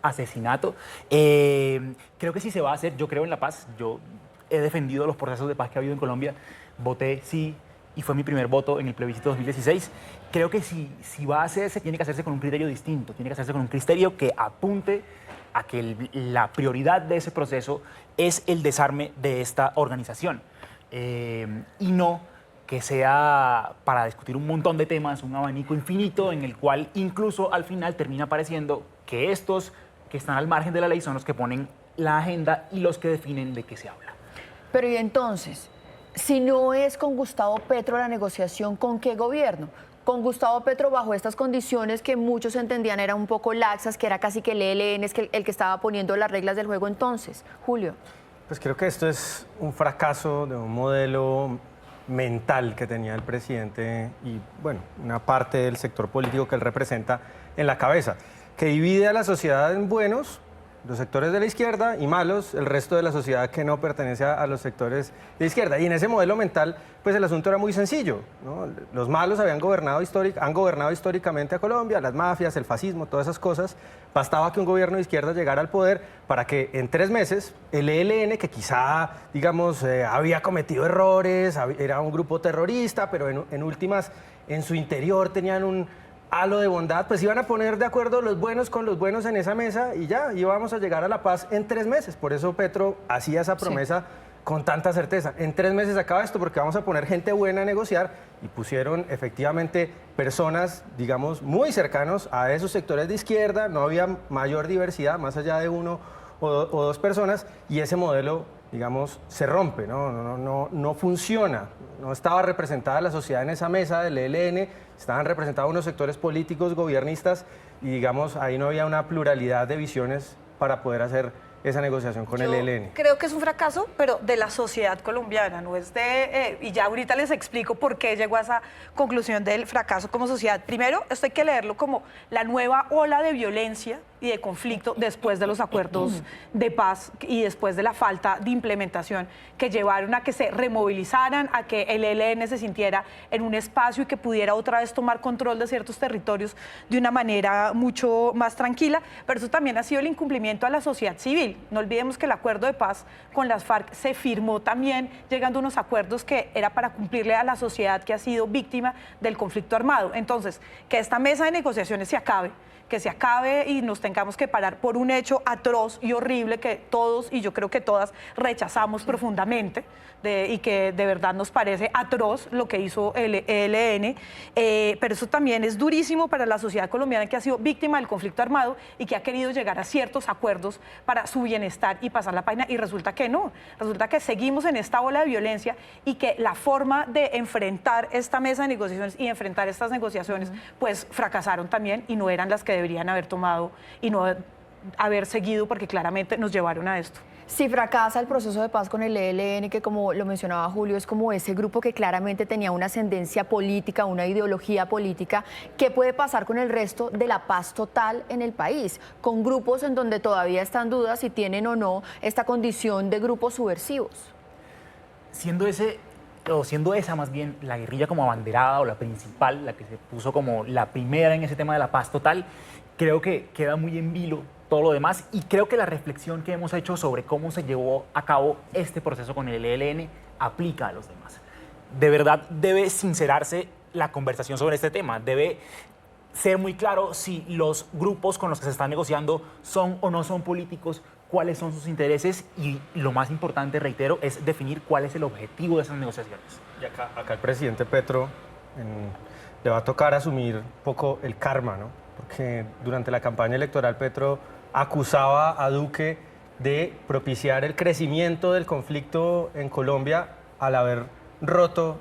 [SPEAKER 26] asesinato. Creo que sí se va a hacer. Yo creo en la paz. Yo he defendido los procesos de paz que ha habido en Colombia voté sí y fue mi primer voto en el plebiscito 2016. Creo que si va a hacerse, tiene que hacerse con un criterio distinto, tiene que hacerse con un criterio que apunte a que la prioridad de ese proceso es el desarme de esta organización y no que sea para discutir un montón de temas, un abanico infinito en el cual incluso al final termina apareciendo que estos que están al margen de la ley son los que ponen la agenda y los que definen de qué se habla.
[SPEAKER 1] Pero y entonces, si no es con Gustavo Petro la negociación, ¿con qué gobierno? Con Gustavo Petro bajo estas condiciones que muchos entendían eran un poco laxas, que era casi que el ELN es el que estaba poniendo las reglas del juego entonces. Julio.
[SPEAKER 2] Pues creo que esto es un fracaso de un modelo mental que tenía el presidente y, bueno, una parte del sector político que él representa en la cabeza, que divide a la sociedad en buenos, los sectores de la izquierda, y malos, el resto de la sociedad que no pertenece a los sectores de izquierda. Y en ese modelo mental, pues el asunto era muy sencillo, ¿no? Los malos han gobernado históricamente a Colombia, las mafias, el fascismo, todas esas cosas. Bastaba que un gobierno de izquierda llegara al poder para que en 3 meses el ELN, que quizá, digamos, había cometido errores, era un grupo terrorista, pero en últimas, en su interior tenían un halo de bondad, pues iban a poner de acuerdo los buenos con los buenos en esa mesa y ya íbamos a llegar a la paz en 3 meses. Por eso Petro hacía esa promesa con tanta certeza. En 3 meses acaba esto porque vamos a poner gente buena a negociar, y pusieron efectivamente personas, digamos, muy cercanos a esos sectores de izquierda. No había mayor diversidad, más allá de 1 o 2 personas, y ese modelo, digamos, se rompe, no funciona. No estaba representada la sociedad en esa mesa del ELN, estaban representados unos sectores políticos gobernistas y, digamos, ahí no había una pluralidad de visiones para poder hacer esa negociación con el ELN.
[SPEAKER 4] Creo que es un fracaso, pero de la sociedad colombiana, no es de... y ya ahorita les explico por qué llegó a esa conclusión del fracaso como sociedad. Primero, esto hay que leerlo como la nueva ola de violencia y de conflicto después de los acuerdos de paz y después de la falta de implementación que llevaron a que se removilizaran, a que el ELN se sintiera en un espacio y que pudiera otra vez tomar control de ciertos territorios de una manera mucho más tranquila, pero eso también ha sido el incumplimiento a la sociedad civil. No olvidemos que el acuerdo de paz con las FARC se firmó también llegando a unos acuerdos que era para cumplirle a la sociedad que ha sido víctima del conflicto armado. Entonces, que esta mesa de negociaciones se acabe, que se acabe y nos tengamos que parar por un hecho atroz y horrible que todos, y yo creo que todas, rechazamos profundamente y que de verdad nos parece atroz lo que hizo el ELN, pero eso también es durísimo para la sociedad colombiana que ha sido víctima del conflicto armado y que ha querido llegar a ciertos acuerdos para su bienestar y pasar la página, y resulta que no, resulta que seguimos en esta ola de violencia y que la forma de enfrentar esta mesa de negociaciones y enfrentar estas negociaciones pues fracasaron también y no eran las que deberían haber tomado y no haber seguido, porque claramente nos llevaron a esto.
[SPEAKER 1] Si fracasa el proceso de paz con el ELN, que como lo mencionaba Julio, es como ese grupo que claramente tenía una ascendencia política, una ideología política, ¿qué puede pasar con el resto de la paz total en el país? Con grupos en donde todavía están dudas si tienen o no esta condición de grupos subversivos.
[SPEAKER 26] Siendo esa más bien la guerrilla como abanderada o la principal, la que se puso como la primera en ese tema de la paz total, creo que queda muy en vilo todo lo demás, y creo que la reflexión que hemos hecho sobre cómo se llevó a cabo este proceso con el ELN aplica a los demás. De verdad debe sincerarse la conversación sobre este tema, debe ser muy claro si los grupos con los que se está negociando son o no son políticos, cuáles son sus intereses, y lo más importante, reitero, es definir cuál es el objetivo de esas negociaciones.
[SPEAKER 2] Y acá el presidente Petro le va a tocar asumir un poco el karma, ¿no? Porque durante la campaña electoral Petro acusaba a Duque de propiciar el crecimiento del conflicto en Colombia al haber roto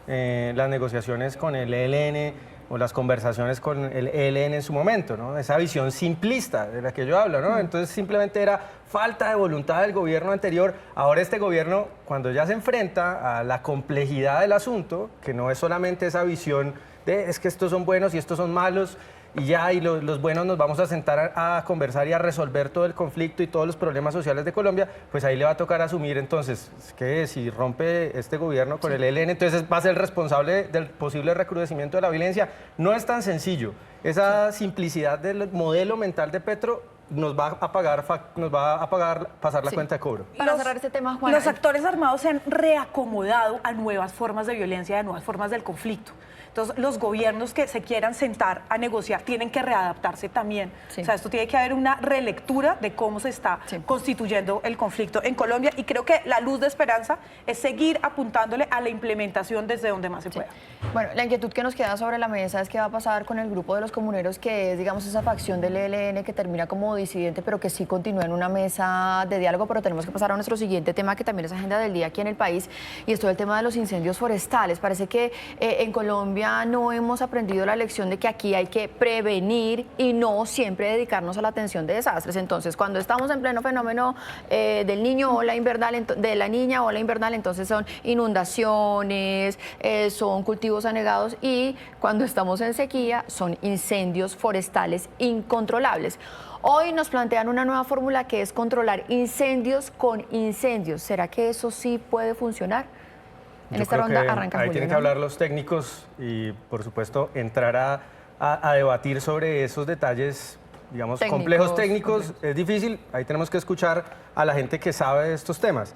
[SPEAKER 2] las negociaciones con el ELN o las conversaciones con el ELN en su momento, ¿no? Esa visión simplista de la que yo hablo, ¿no? Entonces simplemente era falta de voluntad del gobierno anterior. Ahora este gobierno, cuando ya se enfrenta a la complejidad del asunto, que no es solamente esa visión de es que estos son buenos y estos son malos, y ya, y los buenos nos vamos a sentar a conversar y a resolver todo el conflicto y todos los problemas sociales de Colombia, pues ahí le va a tocar asumir entonces que si rompe este gobierno con el ELN, entonces va a ser el responsable del posible recrudecimiento de la violencia. No es tan sencillo. Esa simplicidad del modelo mental de Petro nos va a pagar pasar la cuenta de cobro.
[SPEAKER 1] Para cerrar este tema, Juana,
[SPEAKER 4] los actores armados se han reacomodado a nuevas formas de violencia, a nuevas formas del conflicto. Entonces, los gobiernos que se quieran sentar a negociar tienen que readaptarse también. O sea, esto tiene que haber una relectura de cómo se está constituyendo el conflicto en Colombia, y creo que la luz de esperanza es seguir apuntándole a la implementación desde donde más se pueda.
[SPEAKER 1] Bueno, la inquietud que nos queda sobre la mesa es qué va a pasar con el grupo de los comuneros, que es, digamos, esa facción del ELN que termina como disidente, pero que sí continúa en una mesa de diálogo. Pero tenemos que pasar a nuestro siguiente tema, que también es agenda del día aquí en el país, y esto es el tema de los incendios forestales. Parece que en Colombia no hemos aprendido la lección de que aquí hay que prevenir y no siempre dedicarnos a la atención de desastres. Entonces, cuando estamos en pleno fenómeno del niño o la invernal, de la niña o la invernal, entonces son inundaciones, son cultivos anegados, y cuando estamos en sequía son incendios forestales incontrolables. Hoy nos plantean una nueva fórmula que es controlar incendios con incendios. ¿Será que eso sí puede funcionar? En esta ronda arranca
[SPEAKER 2] ahí
[SPEAKER 1] Julio,
[SPEAKER 2] tienen que hablar los técnicos y, por supuesto, entrar a debatir sobre esos detalles, digamos, complejos técnicos. Es difícil, ahí tenemos que escuchar a la gente que sabe de estos temas.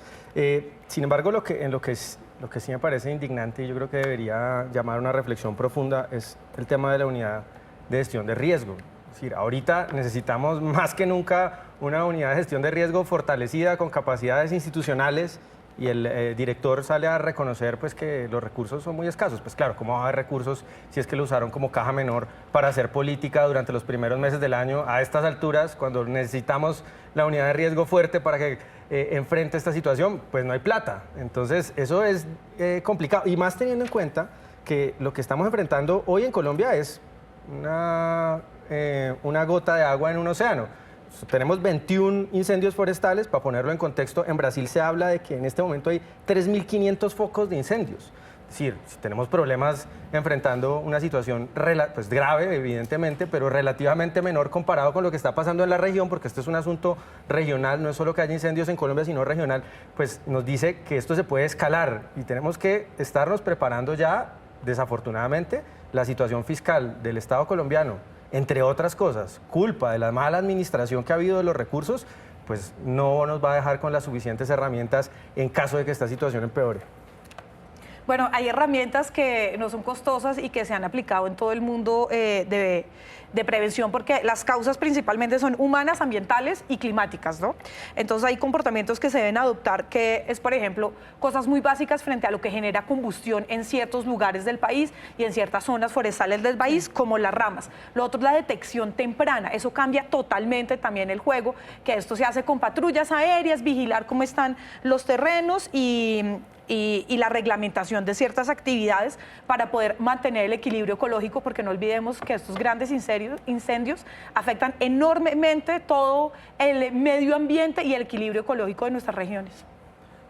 [SPEAKER 2] Sin embargo, lo que sí me parece indignante y yo creo que debería llamar a una reflexión profunda es el tema de la unidad de gestión de riesgo. Es decir, ahorita necesitamos más que nunca una unidad de gestión de riesgo fortalecida, con capacidades institucionales, y el director sale a reconocer pues que los recursos son muy escasos. Pues claro, ¿cómo va a haber recursos si es que lo usaron como caja menor para hacer política durante los primeros meses del año a estas alturas, cuando necesitamos la unidad de riesgo fuerte para que enfrente esta situación? Pues no hay plata. Entonces eso es complicado, y más teniendo en cuenta que lo que estamos enfrentando hoy en Colombia es una gota de agua en un océano. Tenemos 21 incendios forestales. Para ponerlo en contexto, en Brasil se habla de que en este momento hay 3.500 focos de incendios. Es decir, si tenemos problemas enfrentando una situación pues grave, evidentemente, pero relativamente menor comparado con lo que está pasando en la región, porque este es un asunto regional, no es solo que haya incendios en Colombia, sino regional, pues nos dice que esto se puede escalar y tenemos que estarnos preparando ya. Desafortunadamente, la situación fiscal del Estado colombiano, entre otras cosas, culpa de la mala administración que ha habido de los recursos, pues no nos va a dejar con las suficientes herramientas en caso de que esta situación empeore.
[SPEAKER 4] Bueno, hay herramientas que no son costosas y que se han aplicado en todo el mundo de prevención, porque las causas principalmente son humanas, ambientales y climáticas, ¿no? Entonces hay comportamientos que se deben adoptar, que es, por ejemplo, cosas muy básicas frente a lo que genera combustión en ciertos lugares del país y en ciertas zonas forestales del país, como las ramas. Lo otro es la detección temprana. Eso cambia totalmente también el juego, que esto se hace con patrullas aéreas, vigilar cómo están los terrenos y la reglamentación de ciertas actividades para poder mantener el equilibrio ecológico, porque no olvidemos que estos grandes incendios afectan enormemente todo el medio ambiente y el equilibrio ecológico de nuestras regiones.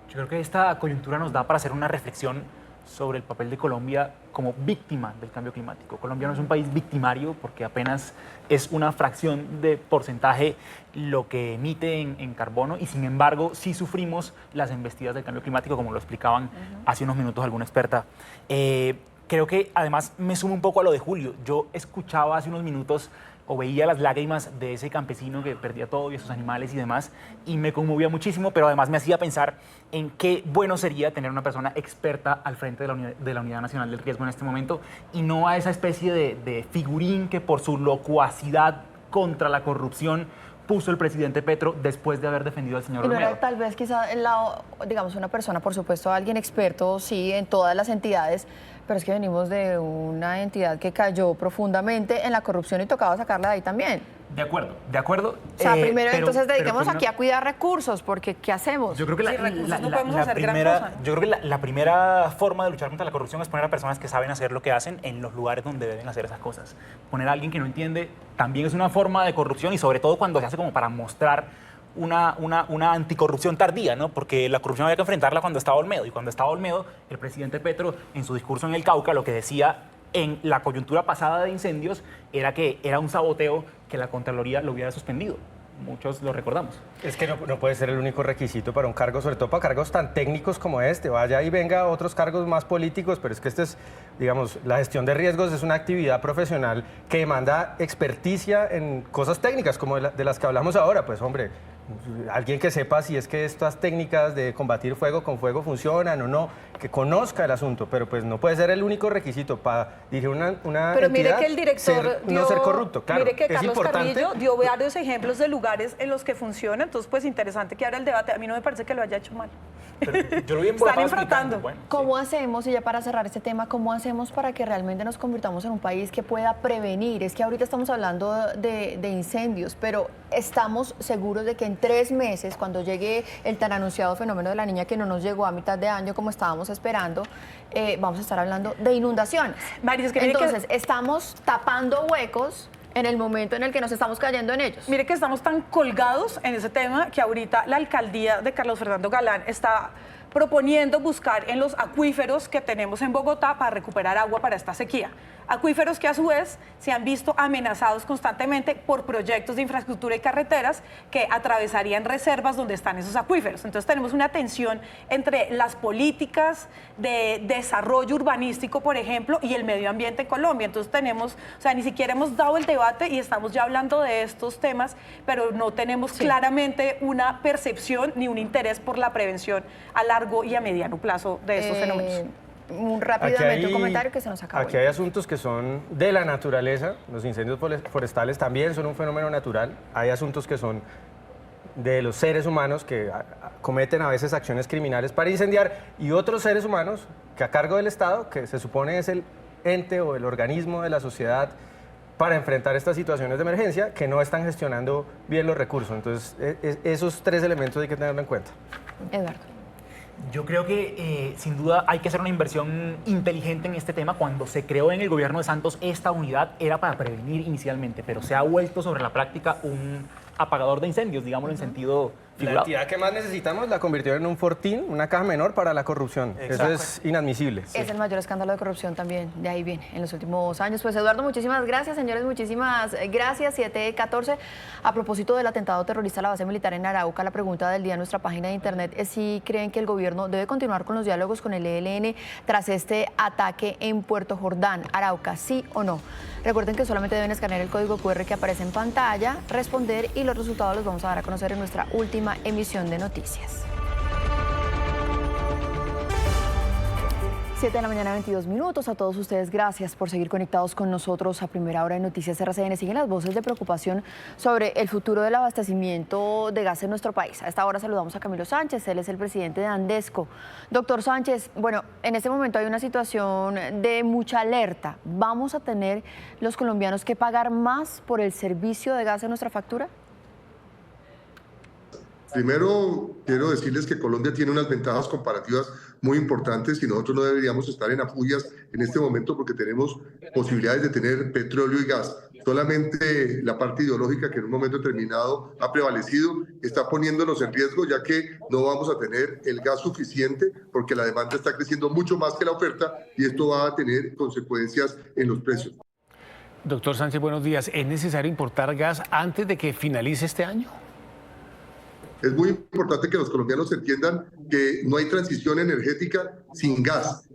[SPEAKER 26] Yo creo que esta coyuntura nos da para hacer una reflexión sobre el papel de Colombia como víctima del cambio climático. Colombia no es un país victimario porque apenas es una fracción de porcentaje lo que emite en carbono, y sin embargo sí sufrimos las embestidas del cambio climático, como lo explicaban hace unos minutos alguna experta. Creo que además me sumo un poco a lo de Julio. Yo escuchaba hace unos minutos o veía las lágrimas de ese campesino que perdía todo y sus animales y demás, y me conmovía muchísimo, pero además me hacía pensar en qué bueno sería tener una persona experta al frente de la Unidad Nacional del Riesgo en este momento, y no a esa especie de figurín que por su locuacidad contra la corrupción puso el presidente Petro después de haber defendido al señor Olmedo.
[SPEAKER 1] Era tal vez quizá el lado, digamos, una persona, por supuesto, alguien experto, sí, en todas las entidades, pero es que venimos de una entidad que cayó profundamente en la corrupción y tocaba sacarla de ahí también.
[SPEAKER 26] De acuerdo, de acuerdo.
[SPEAKER 1] O sea, primero entonces dediquemos aquí a cuidar recursos, porque ¿qué hacemos?
[SPEAKER 26] Yo creo que la primera forma de luchar contra la corrupción es poner a personas que saben hacer lo que hacen en los lugares donde deben hacer esas cosas. Poner a alguien que no entiende también es una forma de corrupción, y sobre todo cuando se hace como para mostrar una anticorrupción tardía, ¿no? Porque la corrupción había que enfrentarla cuando estaba Olmedo, y cuando estaba Olmedo, el presidente Petro, en su discurso en el Cauca, lo que decía en la coyuntura pasada de incendios era que era un saboteo que la Contraloría lo hubiera suspendido. Muchos lo recordamos.
[SPEAKER 2] Es que no puede ser el único requisito para un cargo, sobre todo para cargos tan técnicos como este. Vaya y venga otros cargos más políticos, pero es que este es digamos, la gestión de riesgos es una actividad profesional que demanda experticia en cosas técnicas, como de las que hablamos ahora. Pues hombre, alguien que sepa si es que estas técnicas de combatir fuego con fuego funcionan o no, que conozca el asunto, pero pues no puede ser el único requisito para dirigir una
[SPEAKER 4] pero mire
[SPEAKER 2] entidad,
[SPEAKER 4] que el director
[SPEAKER 2] no ser corrupto, claro.
[SPEAKER 4] Mire que
[SPEAKER 2] es
[SPEAKER 4] Carlos
[SPEAKER 2] importante.
[SPEAKER 4] Carrillo dio varios ejemplos de lugares en los que funciona, entonces pues interesante que ahora el debate. A mí no me parece que lo haya hecho mal.
[SPEAKER 26] Yo lo vi
[SPEAKER 4] Están enfrentando.
[SPEAKER 26] Bueno,
[SPEAKER 1] ¿Cómo hacemos, y ya para cerrar este tema, cómo hacemos para que realmente nos convirtamos en un país que pueda prevenir? Es que ahorita estamos hablando de incendios, pero estamos seguros de que en 3 meses, cuando llegue el tan anunciado fenómeno de la niña que no nos llegó a mitad de año como estábamos esperando, vamos a estar hablando de inundaciones.
[SPEAKER 4] Mari, es que
[SPEAKER 1] entonces, estamos tapando huecos en el momento en el que nos estamos cayendo en ellos.
[SPEAKER 4] Mire que estamos tan colgados en ese tema que ahorita la alcaldía de Carlos Fernando Galán está proponiendo buscar en los acuíferos que tenemos en Bogotá para recuperar agua para esta sequía. Acuíferos que a su vez se han visto amenazados constantemente por proyectos de infraestructura y carreteras que atravesarían reservas donde están esos acuíferos. Entonces tenemos una tensión entre las políticas de desarrollo urbanístico, por ejemplo, y el medio ambiente en Colombia. Entonces tenemos, o sea, ni siquiera hemos dado el debate y estamos ya hablando de estos temas, pero no tenemos claramente una percepción ni un interés por la prevención a largo y a mediano plazo de estos fenómenos.
[SPEAKER 1] Rápidamente un comentario que se nos acabó.
[SPEAKER 2] Aquí hay asuntos que son de la naturaleza. Los incendios forestales también son un fenómeno natural. Hay asuntos que son de los seres humanos que cometen a veces acciones criminales para incendiar, y otros seres humanos que a cargo del Estado, que se supone es el ente o el organismo de la sociedad para enfrentar estas situaciones de emergencia, que no están gestionando bien los recursos. Entonces, esos 3 elementos hay que tenerlo en cuenta.
[SPEAKER 1] Eduardo.
[SPEAKER 26] Yo creo que sin duda hay que hacer una inversión inteligente en este tema. Cuando se creó en el gobierno de Santos esta unidad era para prevenir inicialmente, pero se ha vuelto sobre la práctica un apagador de incendios, digámoslo en sentido figurado.
[SPEAKER 2] La entidad que más necesitamos la convirtieron en un fortín, una caja menor para la corrupción.
[SPEAKER 26] Exacto.
[SPEAKER 2] Eso es inadmisible.
[SPEAKER 1] Es el mayor escándalo de corrupción también, de ahí viene, en los últimos años. Pues Eduardo, muchísimas gracias, señores, muchísimas gracias. 7:14. A propósito del atentado terrorista a la base militar en Arauca, la pregunta del día en nuestra página de internet es si creen que el gobierno debe continuar con los diálogos con el ELN tras este ataque en Puerto Jordán, Arauca, ¿sí o no? Recuerden que solamente deben escanear el código QR que aparece en pantalla, responder, y los resultados los vamos a dar a conocer en nuestra última emisión de noticias. 7 de la mañana, 22 minutos. A todos ustedes, gracias por seguir conectados con nosotros a primera hora de Noticias RCN. Siguen las voces de preocupación sobre el futuro del abastecimiento de gas en nuestro país. A esta hora saludamos a Camilo Sánchez, él es el presidente de Andesco. Doctor Sánchez, bueno, en este momento hay una situación de mucha alerta. ¿Vamos a tener los colombianos que pagar más por el servicio de gas en nuestra factura?
[SPEAKER 6] Primero, quiero decirles que Colombia tiene unas ventajas comparativas muy importantes y nosotros no deberíamos estar en ampollas en este momento porque tenemos posibilidades de tener petróleo y gas. Solamente la parte ideológica que en un momento determinado ha prevalecido está poniéndonos en riesgo, ya que no vamos a tener el gas suficiente porque la demanda está creciendo mucho más que la oferta y esto va a tener consecuencias en los precios.
[SPEAKER 3] Doctor Sánchez, buenos días. ¿Es necesario importar gas antes de que finalice este año?
[SPEAKER 6] Es muy importante que los colombianos entiendan que no hay transición energética sin gas.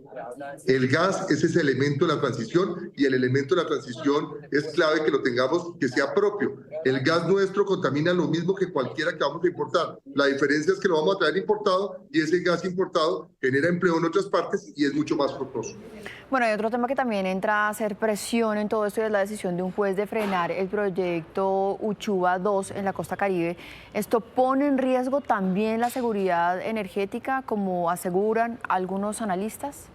[SPEAKER 6] El gas es ese elemento de la transición y el elemento de la transición es clave que lo tengamos, que sea propio. El gas nuestro contamina lo mismo que cualquiera que vamos a importar. La diferencia es que lo vamos a traer importado y ese gas importado genera empleo en otras partes y es mucho más costoso.
[SPEAKER 1] Bueno, hay otro tema que también entra a hacer presión en todo esto y es la decisión de un juez de frenar el proyecto Uchuva 2 en la costa Caribe. ¿Esto pone en riesgo también la seguridad energética, como aseguran algunos analistas?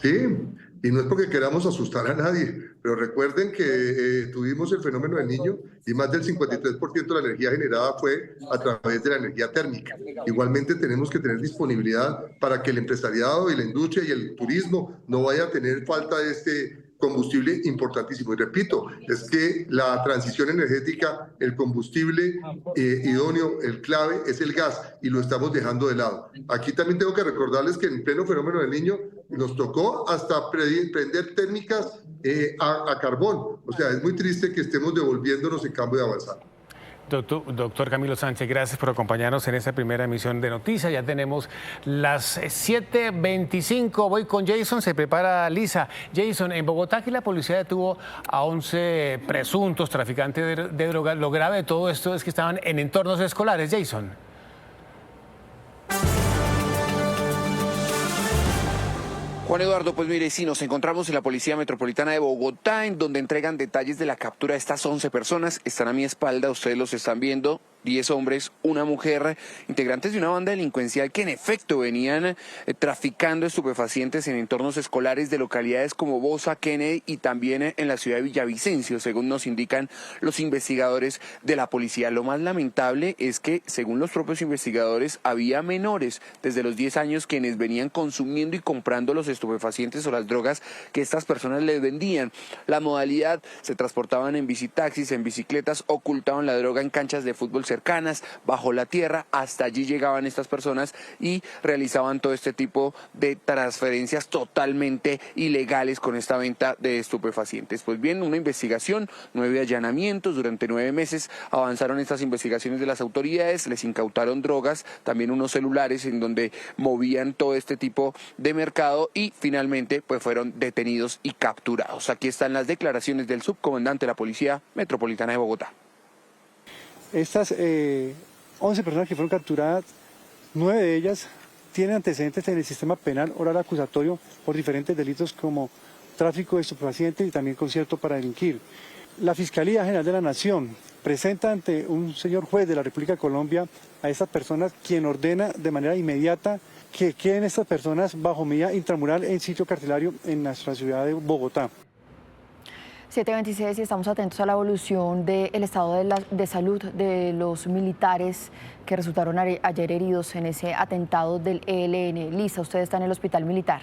[SPEAKER 6] Sí, y no es porque queramos asustar a nadie, pero recuerden que tuvimos el fenómeno del Niño y más del 53% de la energía generada fue a través de la energía térmica. Igualmente tenemos que tener disponibilidad para que el empresariado y la industria y el turismo no vaya a tener falta de este combustible importantísimo. Y repito, es que la transición energética, el combustible idóneo, el clave es el gas y lo estamos dejando de lado. Aquí también tengo que recordarles que en pleno fenómeno del Niño nos tocó hasta prender térmicas a carbón. O sea, es muy triste que estemos devolviéndonos en cambio de avanzar.
[SPEAKER 3] Doctor Camilo Sánchez, gracias por acompañarnos en esta primera emisión de Noticias. Ya tenemos las 7:25. Voy con Jason, se prepara Lisa. Jason, en Bogotá aquí la policía detuvo a 11 presuntos traficantes de drogas. Lo grave de todo esto es que estaban en entornos escolares. Jason.
[SPEAKER 7] Juan Eduardo, pues mire, sí, nos encontramos en la Policía Metropolitana de Bogotá, en donde entregan detalles de la captura de estas 11 personas. Están a mi espalda, ustedes los están viendo, 10 hombres, una mujer, integrantes de una banda delincuencial que en efecto venían traficando estupefacientes en entornos escolares de localidades como Bosa, Kennedy y también en la ciudad de Villavicencio, según nos indican los investigadores de la policía. Lo más lamentable es que, según los propios investigadores, había menores desde los 10 años quienes venían consumiendo y comprando los estupefacientes o las drogas que estas personas les vendían. La modalidad: se transportaban en bicitaxis, en bicicletas, ocultaban la droga en canchas de fútbol cercanas, bajo la tierra. Hasta allí llegaban estas personas y realizaban todo este tipo de transferencias totalmente ilegales con esta venta de estupefacientes. Pues bien, una investigación, 9 allanamientos durante 9 meses, avanzaron estas investigaciones de las autoridades, les incautaron drogas, también unos celulares en donde movían todo este tipo de mercado y finalmente pues fueron detenidos y capturados. Aquí están las declaraciones del subcomandante de la Policía Metropolitana de Bogotá.
[SPEAKER 15] Estas 11 personas que fueron capturadas, 9 de ellas tienen antecedentes en el sistema penal oral acusatorio por diferentes delitos como tráfico de estupefacientes y también concierto para delinquir. La Fiscalía General de la Nación presenta ante un señor juez de la República de Colombia a estas personas, quien ordena de manera inmediata que queden estas personas bajo medida intramural en sitio carcelario en nuestra ciudad de Bogotá.
[SPEAKER 1] 7:26 y estamos atentos a la evolución del estado de salud de los militares que resultaron ayer heridos en ese atentado del ELN. Lisa, usted está en el hospital militar.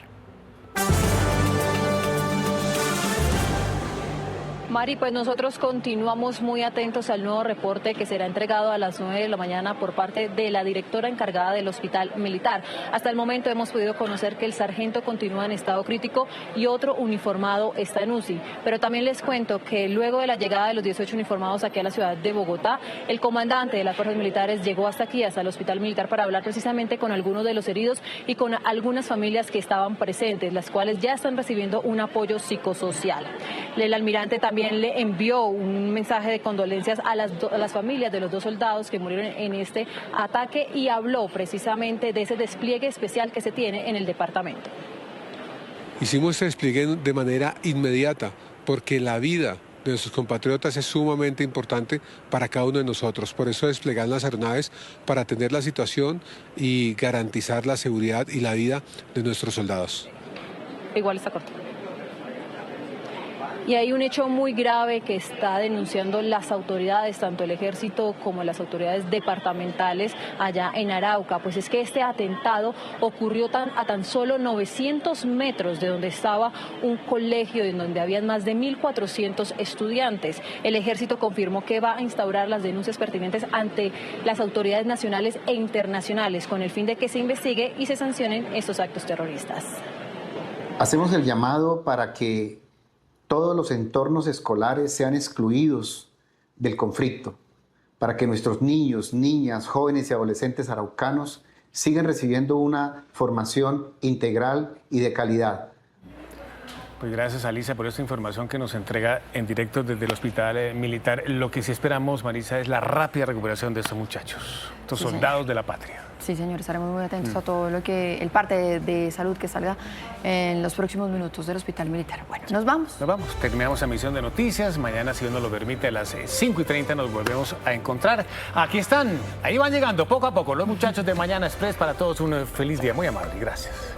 [SPEAKER 16] Mari, pues nosotros continuamos muy atentos al nuevo reporte que será entregado a las 9 de la mañana por parte de la directora encargada del hospital militar. Hasta el momento hemos podido conocer que el sargento continúa en estado crítico y otro uniformado está en UCI. Pero también les cuento que luego de la llegada de los 18 uniformados aquí a la ciudad de Bogotá, el comandante de las fuerzas militares llegó hasta aquí, hasta el hospital militar, para hablar precisamente con algunos de los heridos y con algunas familias que estaban presentes, las cuales ya están recibiendo un apoyo psicosocial. El almirante también le envió un mensaje de condolencias a las familias de los 2 soldados que murieron en este ataque y habló precisamente de ese despliegue especial que se tiene en el departamento.
[SPEAKER 19] Hicimos este despliegue de manera inmediata porque la vida de nuestros compatriotas es sumamente importante para cada uno de nosotros. Por eso desplegan las aeronaves para atender la situación y garantizar la seguridad y la vida de nuestros soldados.
[SPEAKER 16] Igual está corto. Y hay un hecho muy grave que está denunciando las autoridades, tanto el ejército como las autoridades departamentales allá en Arauca, pues es que este atentado ocurrió a tan solo 900 metros de donde estaba un colegio en donde habían más de 1.400 estudiantes. El ejército confirmó que va a instaurar las denuncias pertinentes ante las autoridades nacionales e internacionales con el fin de que se investigue y se sancionen estos actos terroristas.
[SPEAKER 20] Hacemos el llamado para que todos los entornos escolares sean excluidos del conflicto, para que nuestros niños, niñas, jóvenes y adolescentes araucanos sigan recibiendo una formación integral y de calidad.
[SPEAKER 3] Pues gracias, Alisa, por esta información que nos entrega en directo desde el hospital militar. Lo que sí esperamos, Marisa, es la rápida recuperación de estos muchachos, estos soldados de la patria.
[SPEAKER 1] Sí, señor, estaremos muy atentos a todo lo que el parte de salud que salga en los próximos minutos del hospital militar. Bueno, nos vamos.
[SPEAKER 3] Nos vamos. Terminamos la emisión de noticias. Mañana, si Dios nos lo permite, a las 5:30 nos volvemos a encontrar. Aquí están. Ahí van llegando poco a poco los muchachos de Mañana Express. Para todos un feliz día. Muy amable. Gracias.